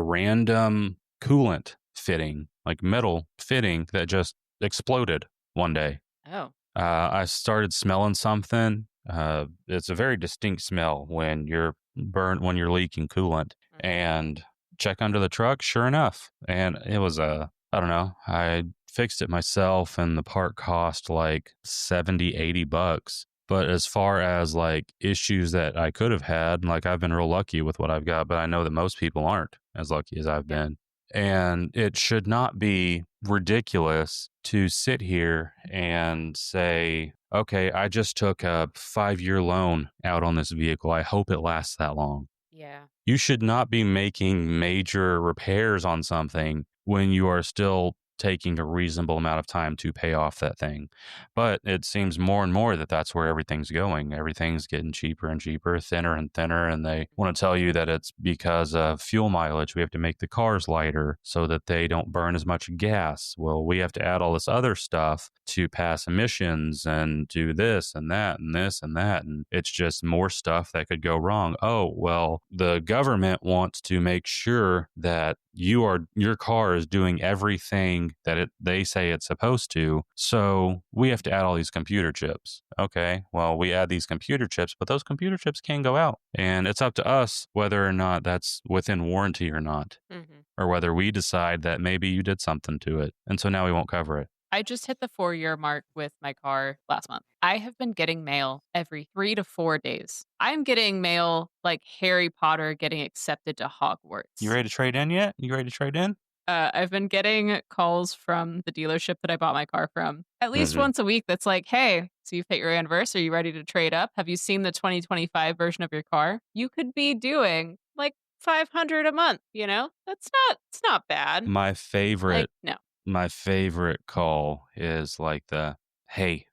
random coolant fitting, like metal fitting that just exploded one day. Oh. I started smelling something. It's a very distinct smell when you're leaking coolant, and check under the truck, sure enough. And it was I don't know, I fixed it myself and the part cost like $70-$80. But as far as like issues that I could have had, like I've been real lucky with what I've got, but I know that most people aren't as lucky as I've been. And it should not be ridiculous to sit here and say, okay, I just took a 5-year loan out on this vehicle. I hope it lasts that long. Yeah. You should not be making major repairs on something when you are still taking a reasonable amount of time to pay off that thing. But it seems more and more that that's where everything's going. Everything's getting cheaper and cheaper, thinner and thinner. And they want to tell you that it's because of fuel mileage. We have to make the cars lighter so that they don't burn as much gas. Well, we have to add all this other stuff to pass emissions and do this and that and this and that. And it's just more stuff that could go wrong. Oh, well, the government wants to make sure that your car is doing everything that they say it's supposed to. So we have to add all these computer chips. Okay, well, we add these computer chips, but those computer chips can go out. And it's up to us whether or not that's within warranty or not, or whether we decide that maybe you did something to it. And so now we won't cover it. I just hit the 4-year mark with my car last month. I have been getting mail every 3 to 4 days. I'm getting mail like Harry Potter getting accepted to Hogwarts. You ready to trade in yet? You ready to trade in? I've been getting calls from the dealership that I bought my car from at least once a week that's like, hey, so you've hit your anniversary. Are you ready to trade up? Have you seen the 2025 version of your car? You could be doing like $500 a month, it's not bad. My favorite no. My favorite call is like hey,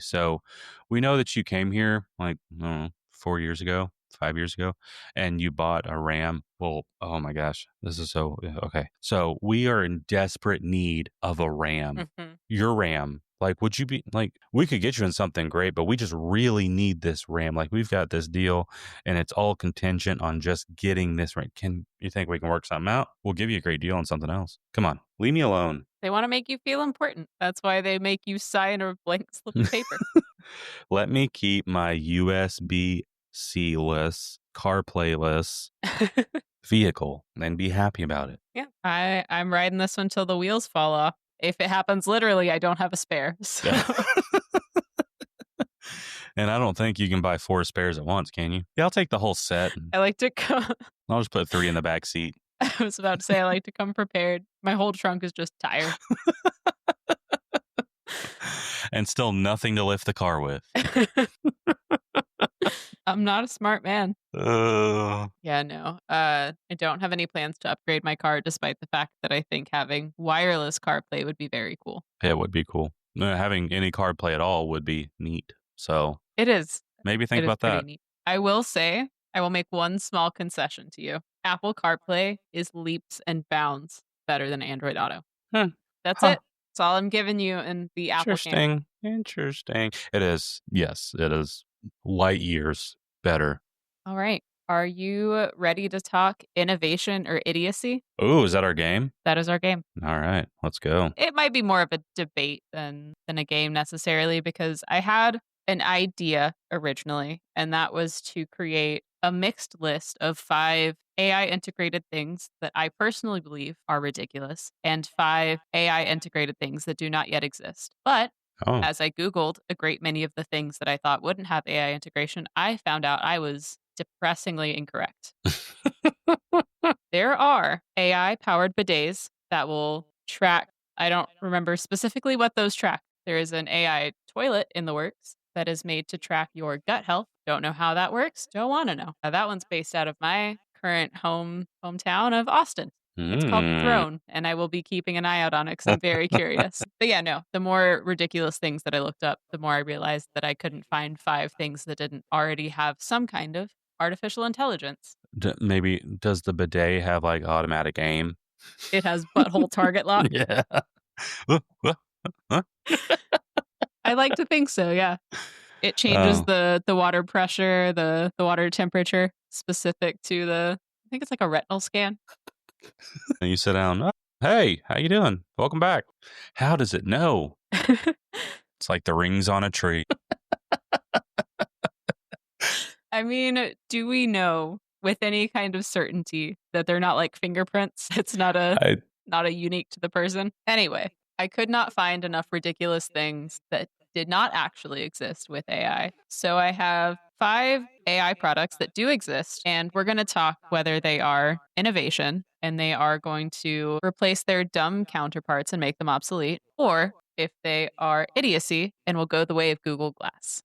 so we know that you came here like, I don't know, 4 years ago, 5 years ago, and you bought a Ram. Well, oh my gosh, this is so, okay. So we are in desperate need of a Ram. Your Ram. Like, would you be like, we could get you in something great, but we just really need this Ram. Like, we've got this deal and it's all contingent on just getting this Ram. Can you think we can work something out? We'll give you a great deal on something else. Come on, leave me alone. They want to make you feel important. That's why they make you sign a blank slip of paper. Let me keep my USB-C-less, CarPlay-less vehicle and be happy about it. Yeah, I'm riding this one till the wheels fall off. If it happens literally, I don't have a spare. So. And I don't think you can buy 4 spares at once, can you? Yeah, I'll take the whole set. I like to come. I'll just put 3 in the back seat. I was about to say I like to come prepared. My whole trunk is just tired. And still nothing to lift the car with. I'm not a smart man. Yeah, no. I don't have any plans to upgrade my car, despite the fact that I think having wireless CarPlay would be very cool. It would be cool. Having any CarPlay at all would be neat. So it is. Maybe think about that. Neat. I will say, I will make one small concession to you. Apple CarPlay is leaps and bounds better than Android Auto. That's it. That's all I'm giving you in the Apple camp. Interesting. It is. Yes, it is light years better. All right. Are you ready to talk innovation or idiocy? Oh, is that our game? That is our game. All right, let's go. It might be more of a debate than a game necessarily, because I had an idea originally, and that was to create a mixed list of 5 AI integrated things that I personally believe are ridiculous, and 5 AI integrated things that do not yet exist. But as I Googled a great many of the things that I thought wouldn't have AI integration, I found out I was depressingly incorrect. There are AI-powered bidets that will track I don't remember specifically what those track. There is an AI toilet in the works that is made to track your gut health. Don't know how that works. Don't want to know. That one's based out of my current hometown of Austin. It's called the Mm. Throne, and I will be keeping an eye out on it because I'm very curious. But yeah, no, the more ridiculous things that I looked up, the more I realized that I couldn't find 5 things that didn't already have some kind of artificial intelligence. Maybe does the bidet have like automatic aim? It has butthole target lock. Yeah. Huh? I like to think so, yeah. It changes Oh. the water pressure, the water temperature specific to I think it's like a retinal scan. And you sit down. "Oh, hey, how you doing? Welcome back." How does it know? It's like the rings on a tree. I mean, do we know with any kind of certainty that they're not like fingerprints? It's not I a unique to the person. Anyway, I could not find enough ridiculous things that did not actually exist with AI. So I have 5 AI products that do exist, and we're going to talk whether they are innovation and they are going to replace their dumb counterparts and make them obsolete, or if they are idiocy and will go the way of Google Glass.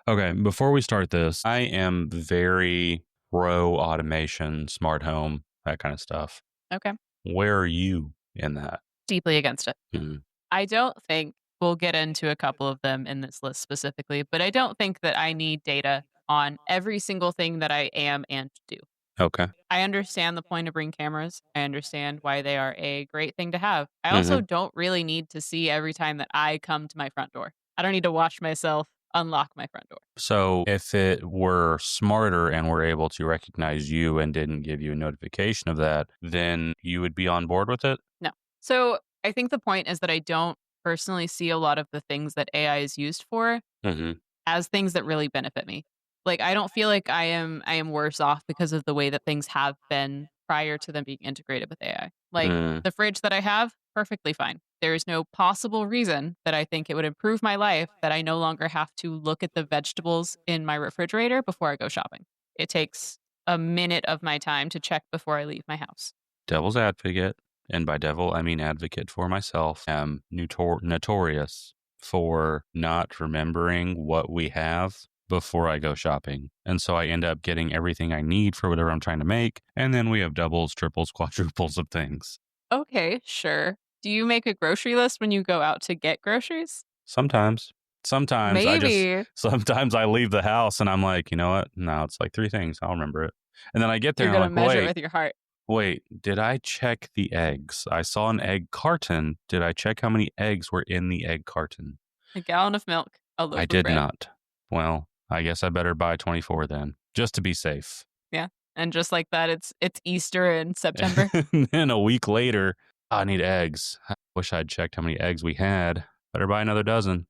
Okay, before we start this, I am very pro automation, smart home, that kind of stuff. Okay. Where are you in that? Deeply against it. Mhm. I don't think we'll get into a couple of them in this list specifically, but I don't think that I need data on every single thing that I am and do. Okay. I understand the point of Ring cameras. I understand why they are a great thing to have. I also Mhm. don't really need to see every time that I come to my front door. I don't need to watch myself unlock my front door. So if it were smarter and were able to recognize you and didn't give you a notification of that, then you would be on board with it? No. So I think the point is that I don't personally see a lot of the things that AI is used for Mm-hmm. as things that really benefit me. Like I don't feel like I am worse off because of the way that things have been prior to them being integrated with AI. Like Mm. the fridge that I have, perfectly fine. There is no possible reason that I think it would improve my life that I no longer have to look at the vegetables in my refrigerator before I go shopping. It takes a minute of my time to check before I leave my house. Devil's advocate, and by devil, I mean advocate for myself, am notorious for not remembering what we have before I go shopping. And so I end up getting everything I need for whatever I'm trying to make. And then we have doubles, triples, quadruples of things. Okay, sure. Do you make a grocery list when you go out to get groceries? Sometimes. Maybe. Sometimes I leave the house and I'm like, you know what? No, it's like 3 things. I'll remember it. And then I get there You're and I'm going to like, measure it with your heart. wait, did I check the eggs? I saw an egg carton. Did I check how many eggs were in the egg carton? A gallon of milk, a loaf I of did bread. not. Well, I guess I better buy 24 then, just to be safe. Yeah. And just like that, it's Easter in September. And then a week later, I need eggs. I wish I'd checked how many eggs we had. Better buy another dozen.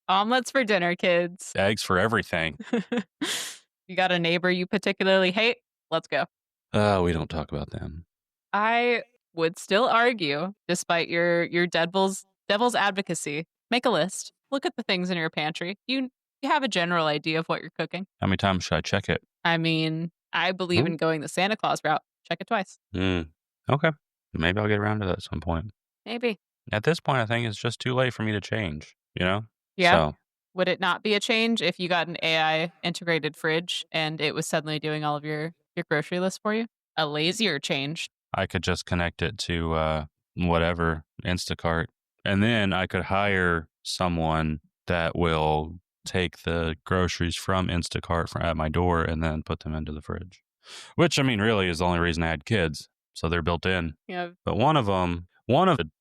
Omelets for dinner, kids. Eggs for everything. You got a neighbor you particularly hate? Let's go. We don't talk about them. I would still argue, despite your devil's advocacy, make a list. Look at the things in your pantry. You have a general idea of what you're cooking. How many times should I check it? I mean, I believe in going the Santa Claus route. Check it twice. Okay. Maybe I'll get around to that at some point. Maybe. At this point, I think it's just too late for me to change, you know? Yeah. So, Would it not be a change if you got an AI integrated fridge and it was suddenly doing all of your grocery list for you? A lazier change. I could just connect it to whatever, Instacart. And then I could hire someone that will take the groceries from Instacart at my door and then put them into the fridge. Which, I mean, really is the only reason I had kids. So they're built in. Yeah. But one of them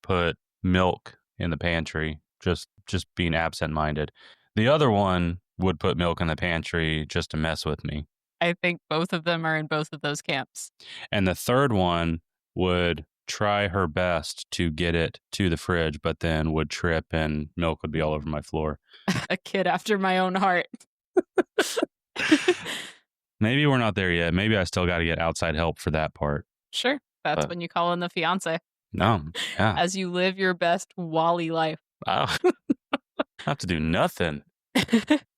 put milk in the pantry, just being absent-minded. The other one would put milk in the pantry just to mess with me. I think both of them are in both of those camps. And the third one would try her best to get it to the fridge, but then would trip and milk would be all over my floor. A kid after my own heart. Maybe we're not there yet. Maybe I still got to get outside help for that part. Sure. That's But- when you call in the fiance. No, yeah. As you live your best Wally life. I have to do nothing.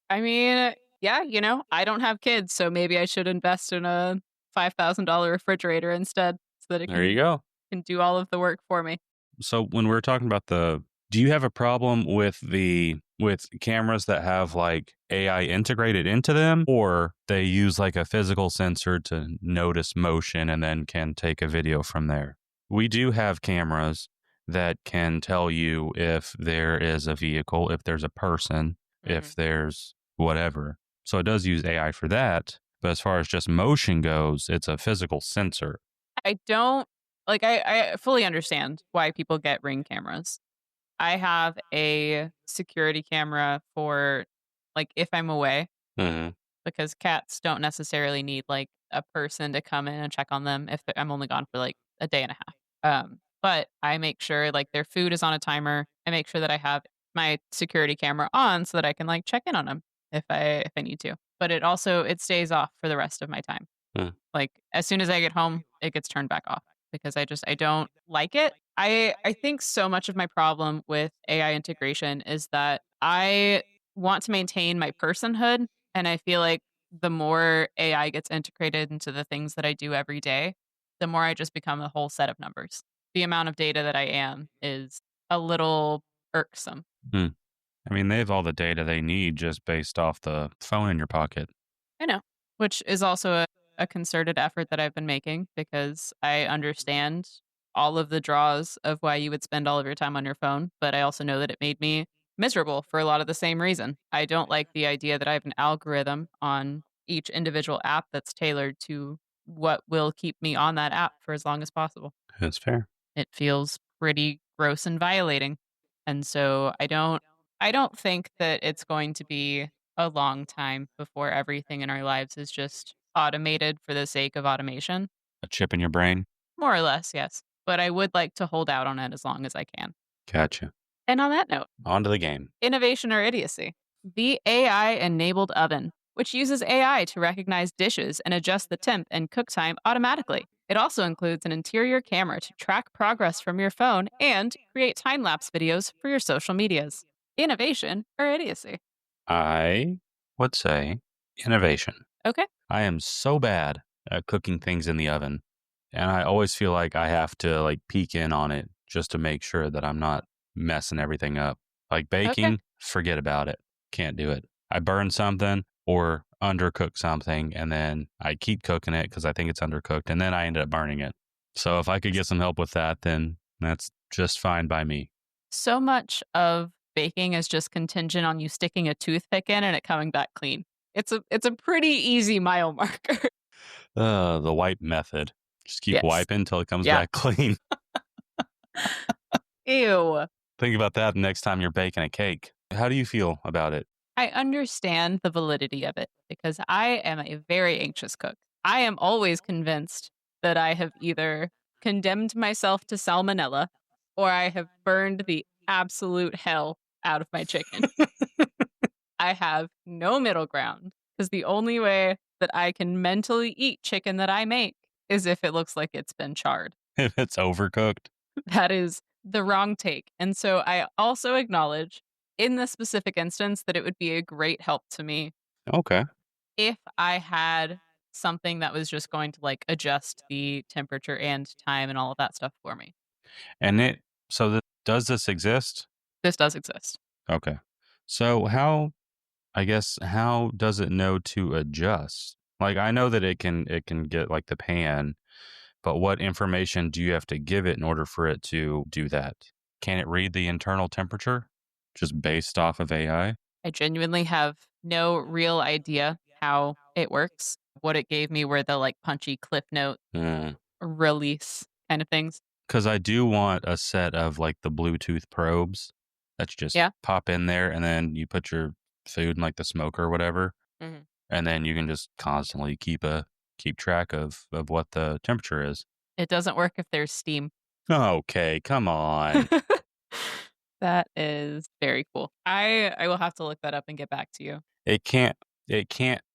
I mean, yeah, I don't have kids, so maybe I should invest in a $5,000 refrigerator instead so that it There you go. can do all of the work for me. So when we're talking about do you have a problem with cameras that have like AI integrated into them, or they use like a physical sensor to notice motion and then can take a video from there? We do have cameras that can tell you if there is a vehicle, if there's a person, if there's whatever. So it does use AI for that. But as far as just motion goes, it's a physical sensor. I don't I fully understand why people get Ring cameras. I have a security camera for like if I'm away because cats don't necessarily need like a person to come in and check on them if I'm only gone for like a day and a half. But I make sure like their food is on a timer. I make sure that I have my security camera on so that I can like check in on them if I need to. But it stays off for the rest of my time. Like as soon as I get home, it gets turned back off because I don't like it. I think so much of my problem with AI integration is that I want to maintain my personhood, and I feel like the more AI gets integrated into the things that I do every day, the more I just become a whole set of numbers. The amount of data that I am is a little irksome. I mean, they have all the data they need just based off the phone in your pocket. I know, which is also a concerted effort that I've been making because I understand all of the draws of why you would spend all of your time on your phone, but I also know that it made me miserable for a lot of the same reason. I don't like the idea that I have an algorithm on each individual app that's tailored to what will keep me on that app for as long as possible. That's fair. It feels pretty gross and violating. And so I don't think that it's going to be a long time before everything in our lives is just automated for the sake of automation. A chip in your brain? More or less, yes. But I would like to hold out on it as long as I can. Gotcha. And on that note, on to the game. Innovation or idiocy. The AI-enabled oven, which uses AI to recognize dishes and adjust the temp and cook time automatically. It also includes an interior camera to track progress from your phone and create time-lapse videos for your social medias. Innovation or idiocy? I would say innovation. Okay. I am so bad at cooking things in the oven, and I always feel like I have to like peek in on it just to make sure that I'm not messing everything up. Like baking, forget about it. Can't do it. I burn something or undercook something, and then I keep cooking it because I think it's undercooked, and then I ended up burning it. So if I could get some help with that, then that's just fine by me. So much of baking is just contingent on you sticking a toothpick in and it coming back clean. It's a pretty easy mile marker. The wipe method. Just keep Yes. wiping until it comes back clean. Ew. Think about that next time you're baking a cake. How do you feel about it? I understand the validity of it because I am a very anxious cook. I am always convinced that I have either condemned myself to salmonella or I have burned the absolute hell out of my chicken. I have no middle ground because the only way that I can mentally eat chicken that I make is if it looks like it's been charred. If it's overcooked? That is the wrong take. And so I also acknowledge in this specific instance that it would be a great help to me Okay. if I had something that was just going to like adjust the temperature and time and all of that stuff for me. And does this exist? This does exist. Okay. So how does it know to adjust? Like I know that it can get like the pan, but what information do you have to give it in order for it to do that? Can it read the internal temperature just based off of AI? I genuinely have no real idea how it works. What it gave me were the like punchy cliff note release kind of things. Because I do want a set of like the Bluetooth probes that you just pop in there, and then you put your food in like the smoker or whatever, and then you can just constantly keep track of what the temperature is. It doesn't work if there's steam. Okay, come on. That is very cool. I will have to look that up and get back to you. It can't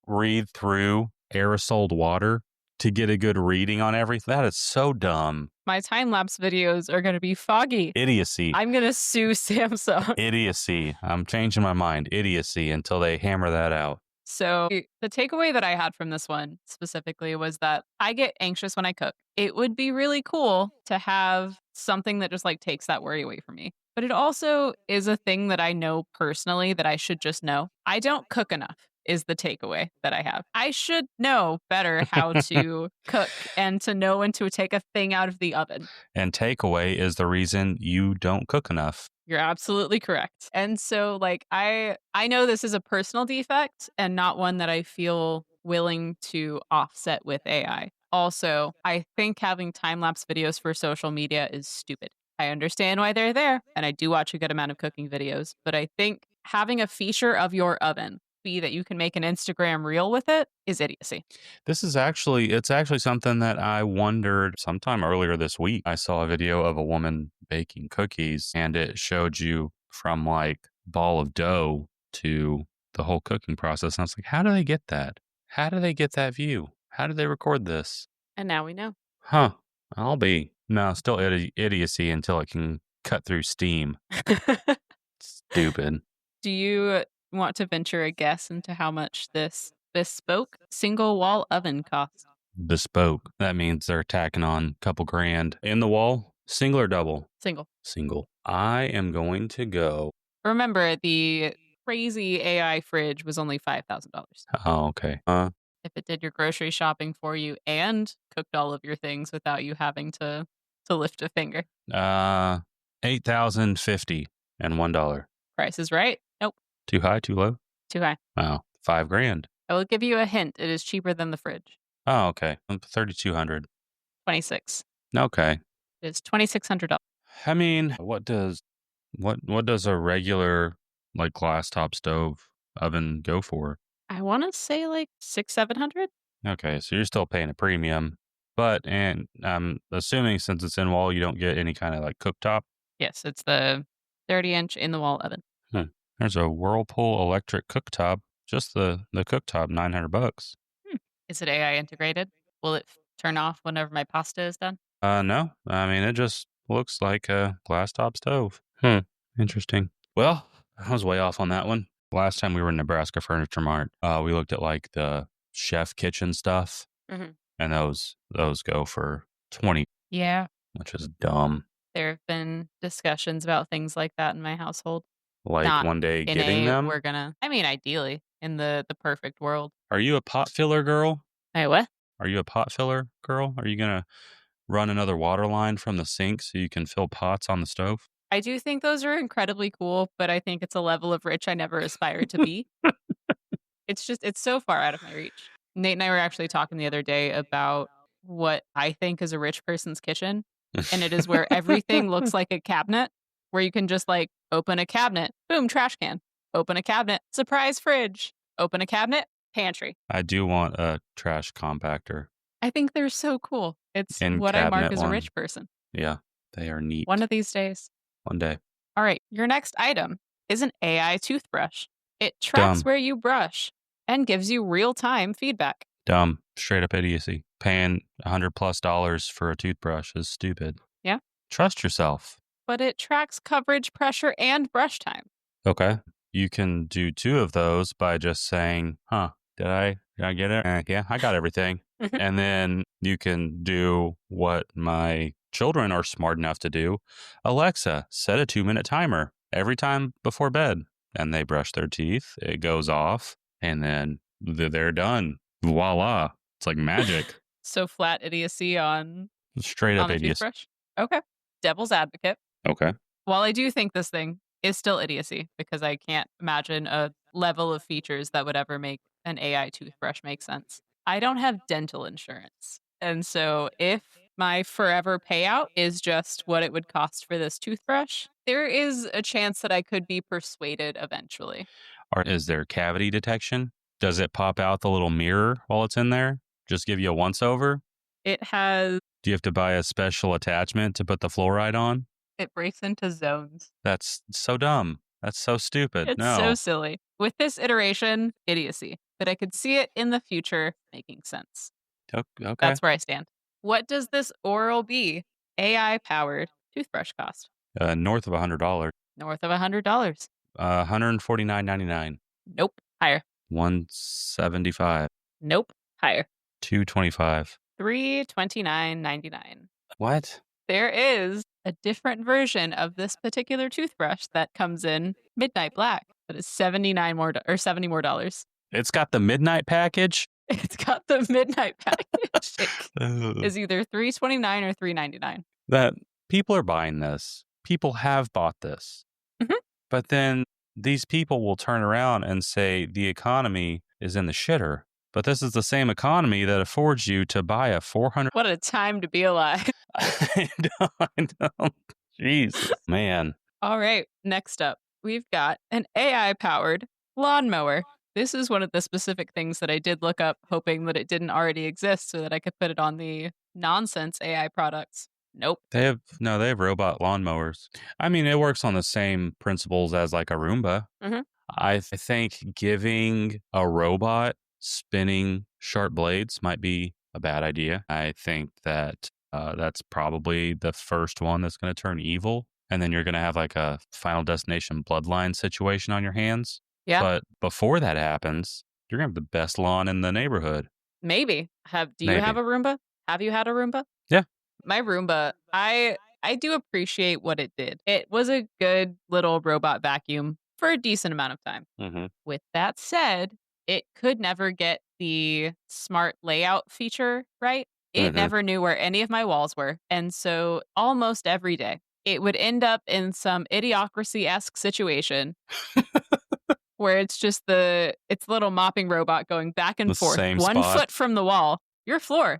read through aerosoled water to get a good reading on everything. That is so dumb. My time-lapse videos are going to be foggy. Idiocy. I'm going to sue Samsung. Idiocy. I'm changing my mind. Idiocy until they hammer that out. So the takeaway that I had from this one specifically was that I get anxious when I cook. It would be really cool to have something that just like takes that worry away from me. But it also is a thing that I know personally that I should just know. I don't cook enough is the takeaway that I have. I should know better how to cook and to know when to take a thing out of the oven. And takeaway is the reason you don't cook enough. You're absolutely correct. And so like I know this is a personal defect and not one that I feel willing to offset with AI. Also, I think having time-lapse videos for social media is stupid. I understand why they're there, and I do watch a good amount of cooking videos, but I think having a feature of your oven be that you can make an Instagram reel with it is idiocy. It's actually something that I wondered sometime earlier this week. I saw a video of a woman baking cookies and it showed you from like ball of dough to the whole cooking process. And I was like, how do they get that? How do they get that view? How do they record this? And now we know. Huh. Still idiocy until it can cut through steam. Stupid. Do you want to venture a guess into how much this bespoke single wall oven costs? Bespoke. That means they're tacking on a couple grand in the wall. Single or double? Single. Single. I am going to go. Remember, the crazy AI fridge was only $5,000. Oh, okay. If it did your grocery shopping for you and cooked all of your things without you having to lift a finger. $8,050 and $1. Price is right. Nope. Too high, too low? Too high. Oh, $5,000. I will give you a hint. It is cheaper than the fridge. Oh, okay. 3,200. 26. Okay. It is $2,600. I mean, what does a regular like glass top stove oven go for? I want to say like 600-700. Okay, so you're still paying a premium, and I'm assuming since it's in wall, you don't get any kind of like cooktop. Yes, it's the 30-inch in the wall oven. There's a Whirlpool electric cooktop. Just the cooktop, $900. Is it AI integrated? Will it turn off whenever my pasta is done? No. I mean, it just looks like a glass top stove. Interesting. Well, I was way off on that one. Last time we were in Nebraska Furniture Mart, we looked at like the chef kitchen stuff, Mhm. and those go for 20, Yeah. which is dumb. There have been discussions about things like that in my household. Like Not one day in getting them. we're gonna, I mean, ideally, in the perfect world. Are you a pot filler girl? Hey, what? Are you a pot filler girl? Are you gonna run another water line from the sink so you can fill pots on the stove? I do think those are incredibly cool, but I think it's a level of rich I never aspired to be. It's so far out of my reach. Nate and I were actually talking the other day about what I think is a rich person's kitchen. And it is where everything looks like a cabinet, where you can just like open a cabinet, boom, trash can. Open a cabinet, surprise fridge. Open a cabinet, pantry. I do want a trash compactor. I think they're so cool. It's And what I mark cabinet as a one. rich person. Yeah, they are neat. One of these days. One day. All right, your next item is an AI toothbrush. It tracks Dumb. where you brush and gives you real-time feedback. Dumb. Straight up idiocy. Paying $100+ for a toothbrush is stupid. Yeah. Trust yourself. But it tracks coverage, pressure, and brush time. Okay. You can do 2 of those by just saying, did I get it? Yeah, I got everything. And then you can do what my children are smart enough to do. Alexa, set a 2-minute timer every time before bed. And they brush their teeth. It goes off. And then they're done. Voila. It's like magic. So flat idiocy on Straight up the idiocy. toothbrush. Okay. Devil's advocate. Okay. While I do think this thing is still idiocy because I can't imagine a level of features that would ever make an AI toothbrush make sense. I don't have dental insurance. And so if my forever payout is just what it would cost for this toothbrush, there is a chance that I could be persuaded eventually. Or is there cavity detection? Does it pop out the little mirror while it's in there? Just give you a once over? It has, Do you have to buy a special attachment to put the fluoride on? it breaks into zones. That's so dumb. That's so stupid. It's No. so silly. With this iteration, idiocy. But I could see it in the future making sense. Okay. That's where I stand. What does this Oral-B AI-powered toothbrush cost? North of $100. North of $100. $149.99. Nope. Higher. $175. Nope. Higher. $225. $329.99. What? There is a different version of this particular toothbrush that comes in midnight black that is $79 more or $70 more dollars. It's got the midnight package? It's got the midnight package. It Ugh. is either $329 or $399. That people are buying this. People have bought this. Mhm. But then these people will turn around and say the economy is in the shitter. But this is the same economy that affords you to buy a 400. What a time to be alive. I know. Jesus, man. All right, next up, we've got an AI-powered lawnmower. This is one of the specific things that I did look up, hoping that it didn't already exist so that I could put it on the nonsense AI products. Nope. They have robot lawnmowers. I mean, it works on the same principles as like a Roomba. Mhm. I think giving a robot spinning sharp blades might be a bad idea. I think that that's probably the first one that's going to turn evil. And then you're going to have like a Final Destination bloodline situation on your hands. Yeah. But before that happens, you're going to have the best lawn in the neighborhood. Maybe. Do you have a Roomba? Have you had a Roomba? Yeah. My Roomba, I do appreciate what it did. It was a good little robot vacuum for a decent amount of time. Mm-hmm. With that said, it could never get the smart layout feature right. It Mhm. never knew where any of my walls were. And so almost every day, it would end up in some idiocracy-esque situation where it's just it's a little mopping robot going back and The forth, same one spot. foot from the wall. Your floor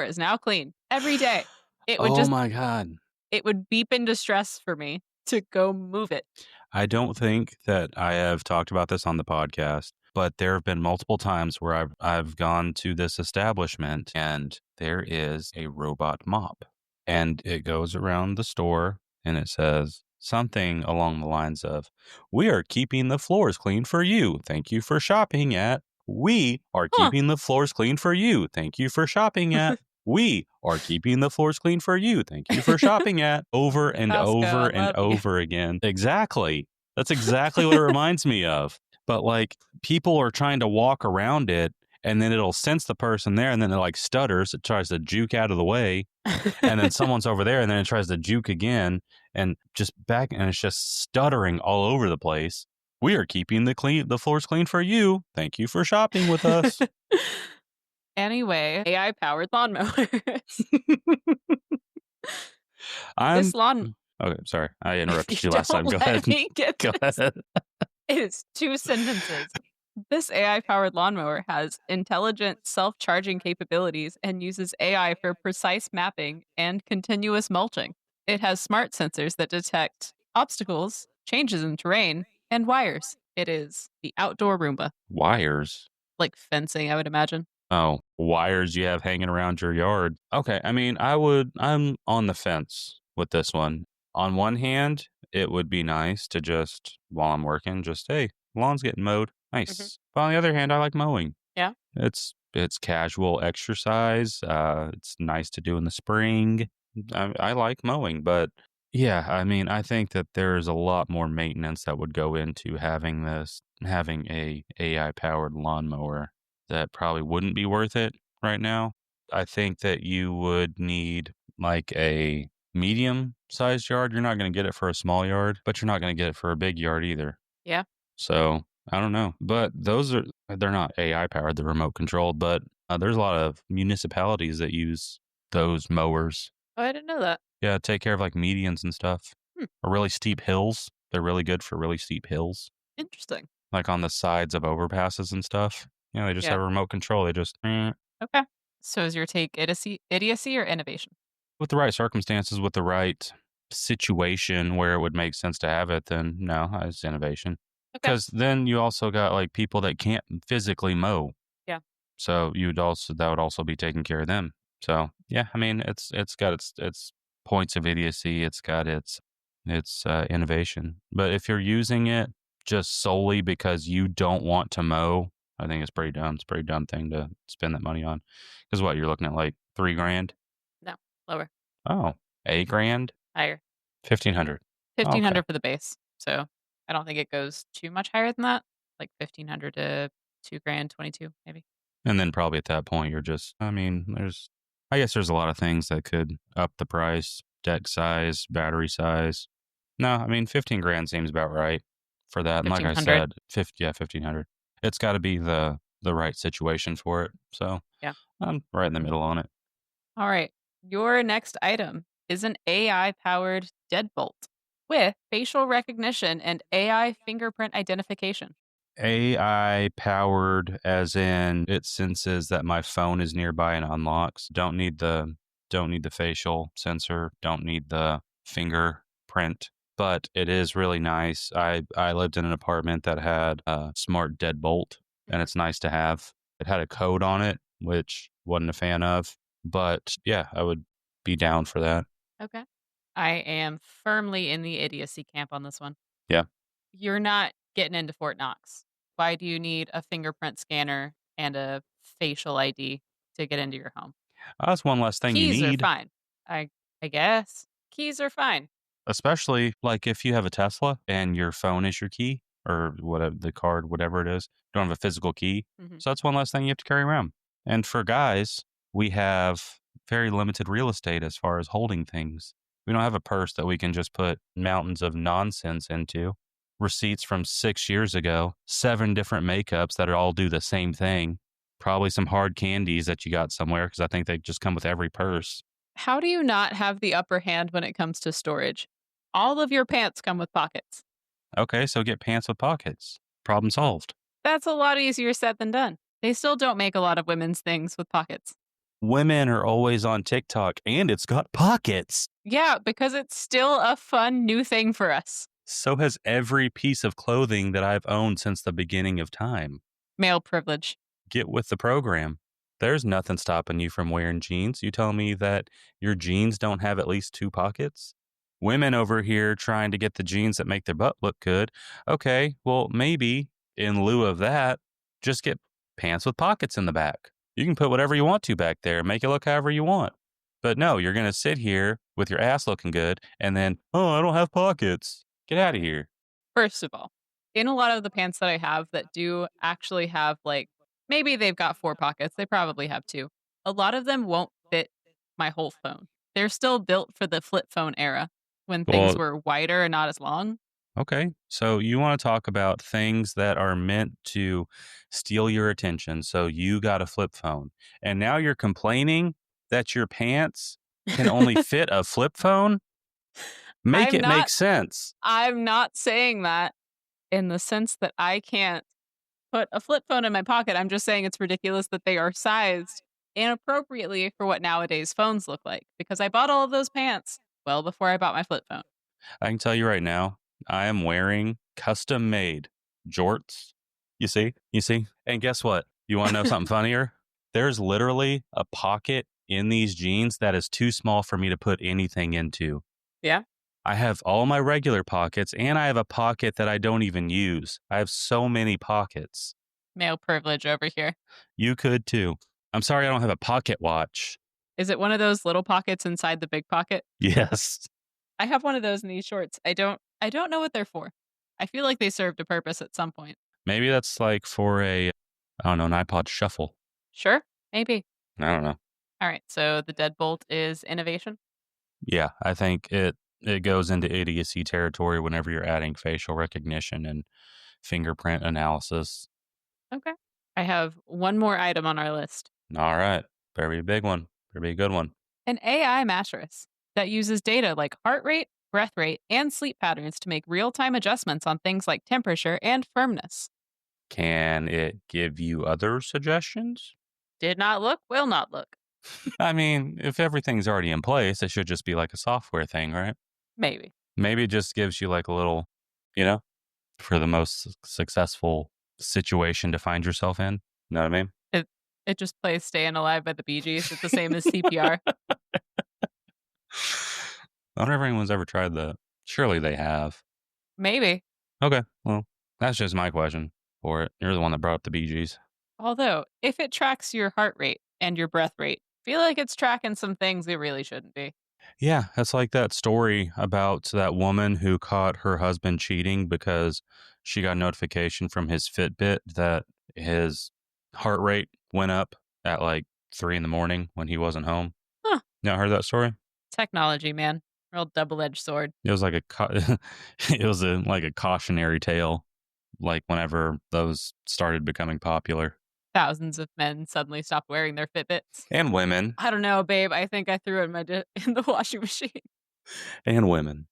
is now clean every day. It would Oh my God. it would beep in distress for me to go move it. I don't think that I have talked about this on the podcast, but there have been multiple times where I've gone to this establishment and there is a robot mop, and it goes around the store and it says something along the lines of, "We are keeping the floors clean for you. Thank you for shopping at. We are keeping the floors clean for you. Thank you for shopping at. We are keeping the floors clean for you. Thank you for shopping at." Over and Costco, over I and love you. over again. Exactly. That's exactly what it reminds me of. But like, people are trying to walk around it and then it'll sense the person there and then it like stutters. It tries to juke out of the way. And then someone's over there and then it tries to juke again and just back, and it's just stuttering all over the place. "We are keeping the floors clean for you. Thank you for shopping with us." Anyway, AI powered lawnmowers. I'm This lawn. okay. Sorry, I If interrupted you you last time. don't Go let ahead. me get Go this. ahead. It is 2 sentences. This AI powered lawnmower has intelligent self charging capabilities and uses AI for precise mapping and continuous mulching. It has smart sensors that detect obstacles, changes in terrain, and wires. It is the outdoor Roomba, Wires. like fencing, I would imagine. Oh, wires you have hanging around your yard. Okay, I mean, I'm on the fence with this one. On one hand, it would be nice to just, while I'm working, just, hey, lawn's getting mowed. Nice. But on the other hand, I like mowing. Yeah. It's casual exercise. It's nice to do in the spring. I like mowing, but yeah, I mean, I think that there's a lot more maintenance that would go into having a AI powered lawnmower that probably wouldn't be worth it right now. I think that you would need like a medium sized yard. You're not going to get it for a small yard, but you're not going to get it for a big yard either. Yeah. So I don't know, but they're not AI powered, they're remote controlled, but there's a lot of municipalities that use those mowers. Oh, I didn't know that. Yeah, take care of like medians and stuff or really steep hills. They're really good for really steep hills, Interesting. like on the sides of overpasses and stuff. You know, they just Yeah. have a remote control. They just, Okay. So is your take idiocy or innovation? with the right circumstances, with the right situation where it would make sense to have it, then no, it's innovation. Okay. Because then you also got like people that can't physically mow. Yeah. So that would also be taking care of them. So yeah, I mean, it's got its points of idiocy. It's got its innovation. But if you're using it just solely because you don't want to mow, I think it's pretty dumb. It's a pretty dumb thing to spend that money on. Because what, you're looking at like $3,000? No, lower, Oh, $8,000? higher. 1,500. 1,500 Okay. for the base. So I don't think it goes too much higher than that. Like 1,500 to $2,000, 22 maybe. And then probably at that point, you're just, I guess there's a lot of things that could up the price, deck size, battery size. No, I mean, 15 grand seems about right for that. And like I 1,500. said, 1500. It's got to be the right situation for it. So Yeah. I'm right in the middle on it. All right. Your next item is an AI powered deadbolt with facial recognition and AI fingerprint identification. AI powered, as in it senses that my phone is nearby and unlocks. Don't need the facial sensor. Don't need the fingerprint. But it is really nice. I lived in an apartment that had a smart deadbolt, and it's nice to have. It had a code on it, which wasn't a fan of. But yeah, I would be down for that. Okay. I am firmly in the idiocy camp on this one. Yeah. You're not getting into Fort Knox. Why do you need a fingerprint scanner and a facial ID to get into your home? That's one less thing you Keys are need. fine. I guess. Keys are fine. Especially like if you have a Tesla and your phone is your key or whatever the card, whatever it is, don't have a physical key. Mhm. So that's one less thing you have to carry around. And for guys, we have very limited real estate as far as holding things. We don't have a purse that we can just put mountains of nonsense into. Receipts from 6 years ago, 7 different makeups that all do the same thing. Probably some hard candies that you got somewhere because I think they just come with every purse. How do you not have the upper hand when it comes to storage? All of your pants come with pockets. Okay, so get pants with pockets. Problem solved. That's a lot easier said than done. They still don't make a lot of women's things with pockets. Women are always on TikTok and it's got pockets. Yeah, because it's still a fun new thing for us. So has every piece of clothing that I've owned since the beginning of time. Male privilege. Get with the program. There's nothing stopping you from wearing jeans. You tell me that your jeans don't have at least 2 pockets? Women over here trying to get the jeans that make their butt look good. Okay, well, maybe in lieu of that, just get pants with pockets in the back. You can put whatever you want to back there, make it look however you want. But no, you're going to sit here with your ass looking good and then, oh, I don't have pockets. Get out of here. First of all, in a lot of the pants that I have that do actually have, like, maybe they've got 4 pockets, they probably have 2. A lot of them won't fit my whole phone. They're still built for the flip phone era when things Well, were wider and not as long. okay. So you want to talk about things that are meant to steal your attention. So you got a flip phone. And now you're complaining that your pants can only fit a flip phone? Make it make sense. I'm not saying that in the sense that I can't put a flip phone in my pocket. I'm just saying it's ridiculous that they are sized inappropriately for what nowadays phones look like because I bought all of those pants well before I bought my flip phone. I can tell you right now, I am wearing custom made jorts. You see? You see? And guess what? You want to know something funnier? There's literally a pocket in these jeans that is too small for me to put anything into. Yeah. I have all my regular pockets and I have a pocket that I don't even use. I have so many pockets. Male privilege over here. You could too. I'm sorry I don't have a pocket watch. Is it one of those little pockets inside the big pocket? Yes. I have one of those in these shorts. I don't know what they're for. I feel like they served a purpose at some point. Maybe that's like for a, I don't know, an iPod shuffle. Sure, maybe. I don't know. All right, so the deadbolt is innovation. Yeah, I think it goes into idiocy territory whenever you're adding facial recognition and fingerprint analysis. Okay. I have one more item on our list. All right. Better be a big one. Better be a good one. An AI mattress that uses data like heart rate, breath rate, and sleep patterns to make real-time adjustments on things like temperature and firmness. Can it give you other suggestions? Did not look, will not look. I mean, if everything's already in place, it should just be like a software thing, right? Maybe. Maybe it just gives you like a little, for the most successful situation to find yourself in. You know what I mean? It just plays Staying Alive by the Bee Gees. It's the same as CPR. I wonder if anyone's ever tried that. Surely they have. Maybe. Okay, well, that's just my question for it. You're the one that brought up the Bee Gees. Although, if it tracks your heart rate and your breath rate, I feel like it's tracking some things it really shouldn't be. Yeah, it's like that story about that woman who caught her husband cheating because she got a notification from his Fitbit that his heart rate went up at like 3 in the morning when he wasn't home. Huh. You heard that story? Technology, man. Real double-edged sword. It was like it was like a cautionary tale, like whenever those started becoming popular. Thousands of men suddenly stopped wearing their Fitbits. And women. I don't know, babe. I think I threw it in the washing machine. And women.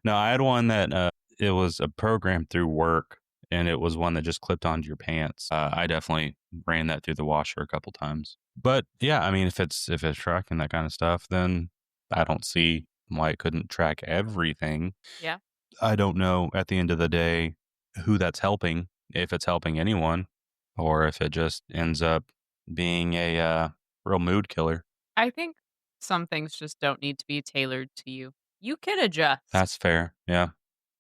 No, I had one that it was a program through work, and it was one that just clipped onto your pants. I definitely ran that through the washer a couple times. But yeah, I mean, if it's tracking that kind of stuff, then I don't see why it couldn't track everything. Yeah. I don't know at the end of the day who that's helping, if it's helping anyone, or if it just ends up being a real mood killer. I think some things just don't need to be tailored to you. You can adjust. That's fair. Yeah.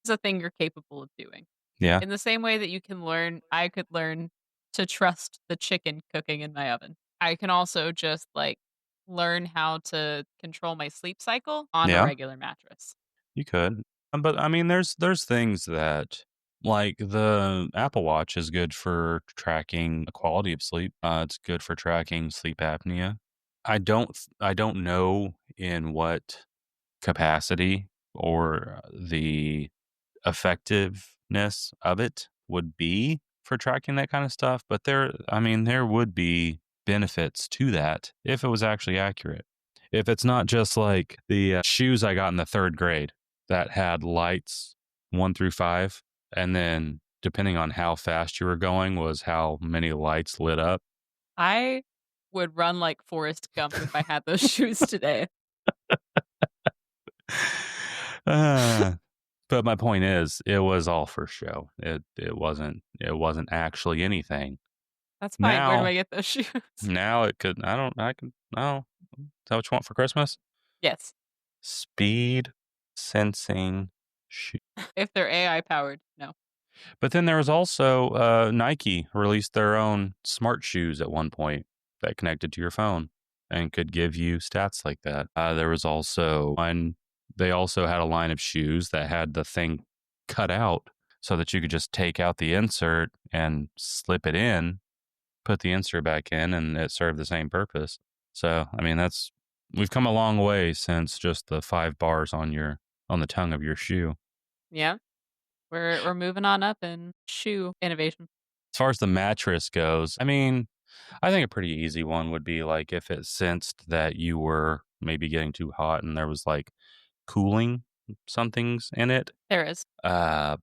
It's a thing you're capable of doing. Yeah. In the same way that I could learn to trust the chicken cooking in my oven. I can also just like learn how to control my sleep cycle on a Yeah. regular mattress. You could. But I mean, there's things that, like the Apple Watch is good for tracking the quality of sleep. It's good for tracking sleep apnea. I don't know in what capacity or the effectiveness of it would be for tracking that kind of stuff, but there would be benefits to that if it was actually accurate. If it's not just like the shoes I got in the 3rd grade that had lights 1 through 5, and then depending on how fast you were going was how many lights lit up. I would run like Forrest Gump if I had those shoes today. But my point is, it was all for show. It wasn't actually anything. That's fine. Where do Now- I get those shoes? Now it could. I don't. I can. Oh, is that what you want for Christmas? Yes. Speed sensing shoe. If they're AI powered, no. But then there was also Nike released their own smart shoes at one point that connected to your phone and could give you stats like that. There was also one. They also had a line of shoes that had the thing cut out so that you could just take out the insert and slip it in, put the insert back in, and it served the same purpose. So, I mean, we've come a long way since just the 5 bars on the tongue of your shoe. Yeah. We're moving on up in shoe innovation. As far as the mattress goes, I mean, I think a pretty easy one would be like if it sensed that you were maybe getting too hot and there was like cooling somethings in it. There is. I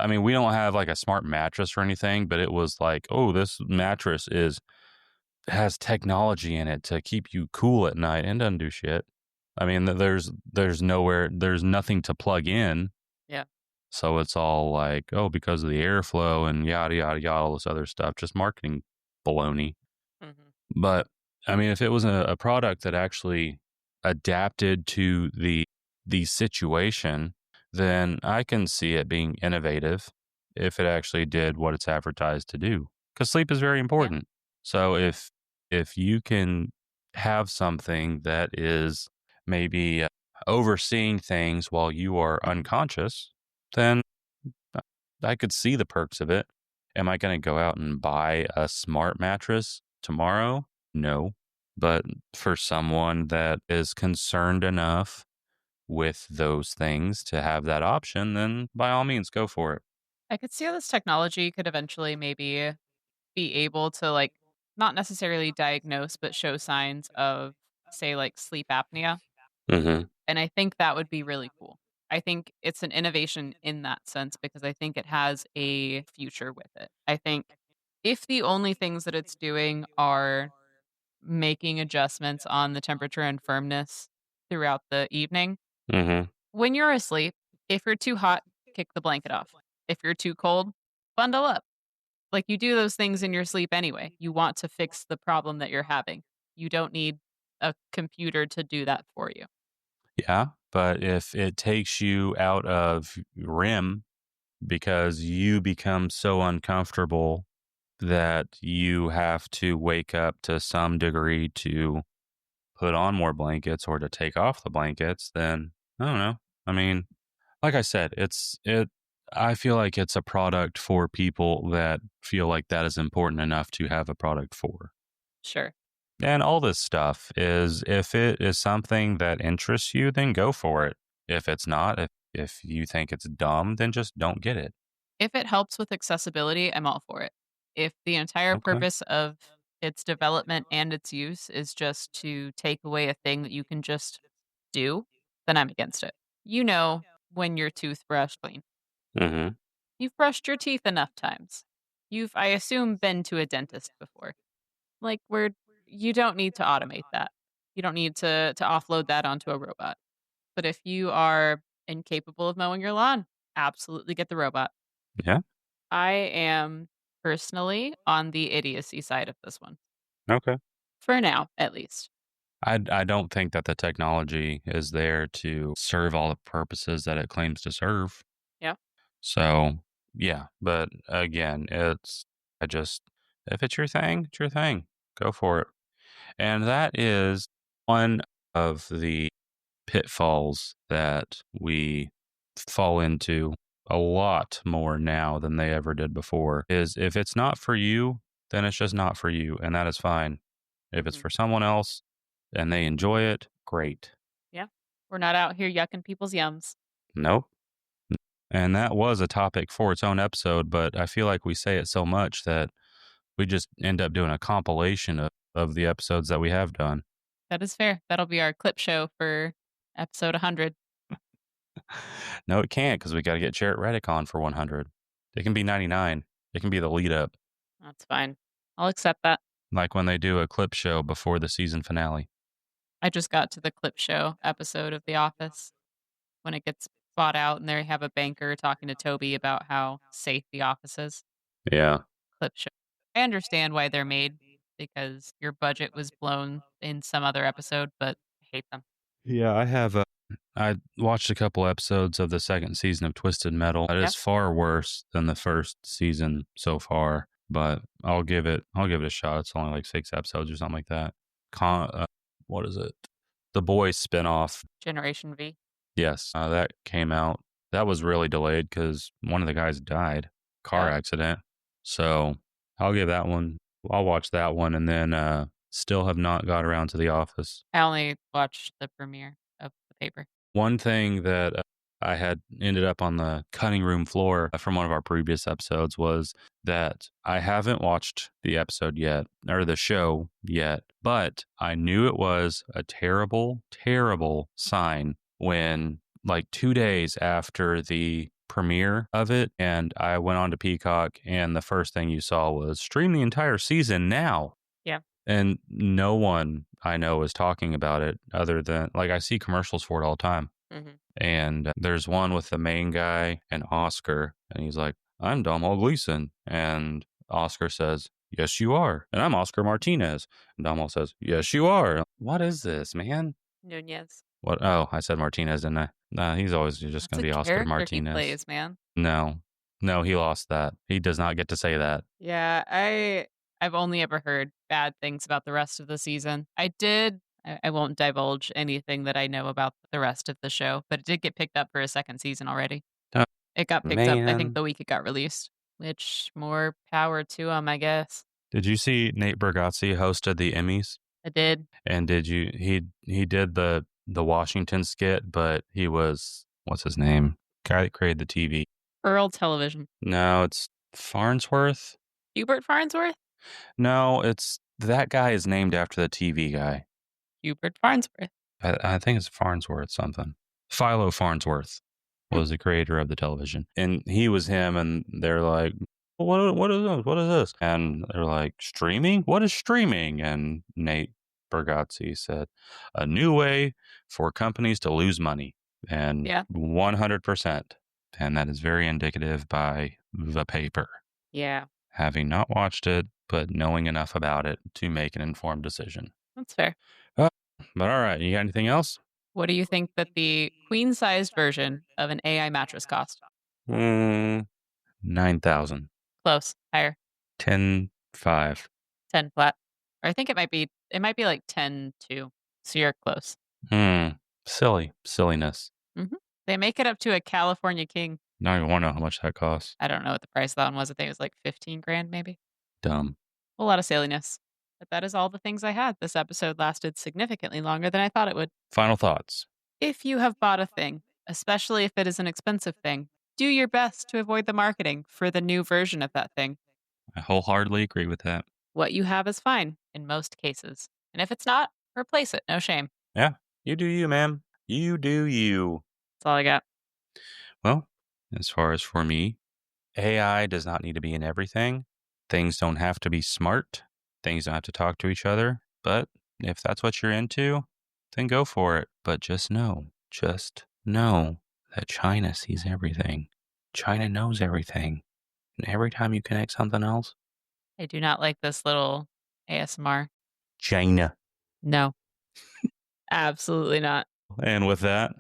mean, we don't have like a smart mattress or anything, but it was like, oh, this mattress has technology in it to keep you cool at night and doesn't do shit. I mean, there's nothing to plug in. Yeah. So it's all like, oh, because of the airflow and yada, yada, yada, all this other stuff, just marketing baloney. Mm-hmm. But I mean, if it was a product that actually adapted to the situation, then I can see it being innovative if it actually did what it's advertised to do. Because sleep is very important. So if you can have something that is maybe overseeing things while you are unconscious, then I could see the perks of it. Am I going to go out and buy a smart mattress tomorrow? No. But for someone that is concerned enough with those things to have that option, then by all means, go for it. I could see how this technology could eventually maybe be able to like not necessarily diagnose but show signs of say like sleep apnea. Mm-hmm. And I think that would be really cool. I think it's an innovation in that sense because I think it has a future with it. I think if the only things that it's doing are making adjustments on the temperature and firmness throughout the evening, Mm-hmm. when you're asleep, if you're too hot, kick the blanket off. If you're too cold, bundle up. Like you do those things in your sleep anyway. You want to fix the problem that you're having. You don't need a computer to do that for you. Yeah, but if it takes you out of REM because you become so uncomfortable that you have to wake up to some degree to put on more blankets or to take off the blankets, then I don't know. I mean, like I said, I feel like it's a product for people that feel like that is important enough to have a product for. Sure. And all this stuff is, if it is something that interests you, then go for it. If it's not, if you think it's dumb, then just don't get it. If it helps with accessibility, I'm all for it. If the entire Okay. purpose of its development and its use is just to take away a thing that you can just do, then I'm against it. You know when your toothbrush clean. Mm-hmm. You've brushed your teeth enough times. You've, I assume, been to a dentist before. Like, where you don't need to automate that. You don't need to offload that onto a robot. But if you are incapable of mowing your lawn, absolutely get the robot. Yeah. I am personally on the idiocy side of this one. Okay. For now, at least. I don't think that the technology is there to serve all the purposes that it claims to serve. Yeah. So, yeah. But again, I just, if it's your thing, it's your thing. Go for it. And that is one of the pitfalls that we fall into a lot more now than they ever did before, is if it's not for you, then it's just not for you. And that is fine. If it's Mhm. for someone else and they enjoy it, great. Yeah. We're not out here yucking people's yums. Nope. And that was a topic for its own episode, but I feel like we say it so much that we just end up doing a compilation of the episodes that we have done. That is fair. That'll be our clip show for episode 100. No, it can't, because we got to get Jarrett Reddick on for 100. It can be 99. It can be the lead up, That's fine. I'll accept that. like when they do a clip show before the season finale. I just got to the clip show episode of The Office when it gets bought out and they have a banker talking to Toby about how safe The Office is. Yeah. Clip show. I understand why they're made because your budget was blown in some other episode, but I hate them. Yeah, I have. I watched a couple episodes of the second season of Twisted Metal. It Yeah. is far worse than the first season so far, but I'll give it a shot. It's only like 6 episodes or something like that. What is it? The Boys spinoff. Generation V. Yes, that came out. That was really delayed because one of the guys died, car Oh. accident. So I'll give that one. I'll watch that one, and then still have not got around to The Office. I only watched the premiere of the paper. One thing that I had ended up on the cutting room floor from one of our previous episodes was that I haven't watched the episode yet, or the show yet, but I knew it was a terrible, terrible sign when, like, 2 days after the premiere of it, and I went on to Peacock, and the first thing you saw was stream the entire season now. Yeah. And no one I know is talking about it, other than, like, I see commercials for it all the time. Mm-hmm. And there's one with the main guy and Oscar, and he's like, "I'm Domhnall Gleeson." And Oscar says, "Yes, you are." "And I'm Oscar Martinez." And Domhnall says, "Yes, you are." What is this, man? Nunez. What? Oh, I said Martinez, didn't I? Nah, he's always just That's going to a be Oscar character Martinez. he plays, man. No, he lost that. He does not get to say that. Yeah, I've only ever heard bad things about the rest of the season. I won't divulge anything that I know about the rest of the show, but it did get picked up for a second season already. Oh, It got picked up, I think, man. the week it got released, which more power to him, I guess. Did you see Nate Bargatze hosted the Emmys? I did. And did you? He did the Washington skit, but he was, what's his name? Guy that created the TV. Earl Television. No, it's Farnsworth. Hubert Farnsworth? No, it's that guy is named after the TV guy. Hubert Farnsworth. I think it's Farnsworth something. Philo Farnsworth was the creator of the television, and he was him. And they're like, What is this? What is this?" And they're like, "Streaming? What is streaming?" And Nate Bargatze said, "A new way for companies to lose money." And Yeah. 100%. And that is very indicative by the paper. Yeah, Having not watched it, but knowing enough about it to make an informed decision. that's fair. But all right, you got anything else? What do you think that the queen-sized version of an AI mattress cost? 9,000. Close. Higher. 10,500. 10 flat. Or I think it might be like 10 2. So you're close. Silliness. They make it up to a California king. Now I want to know how much that costs. I don't know what the price of that one was. I think it was like 15 grand maybe. Dumb. A lot of silliness. But that is all the things I had. This episode lasted significantly longer than I thought it would. Final thoughts. If you have bought a thing, especially if it is an expensive thing, do your best to avoid the marketing for the new version of that thing. I wholeheartedly agree with that. What you have is fine in most cases. And if it's not, replace it. No shame. Yeah. You do you, ma'am. You do you. That's all I got. Well, as far as for me, AI does not need to be in everything. Things don't have to be smart. Things don't have to talk to each other. But if that's what you're into, then go for it. But just know that China sees everything. China knows everything. And every time you connect something else, I do not like this little ASMR. China. No. Absolutely not. And with that,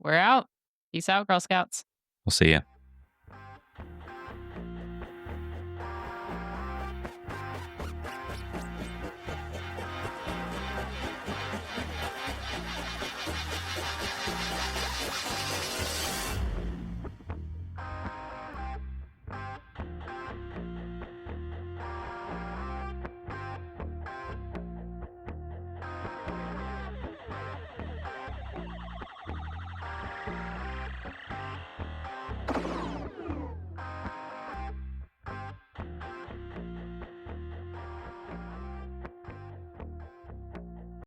We're out. Peace out, Girl Scouts. we'll see you.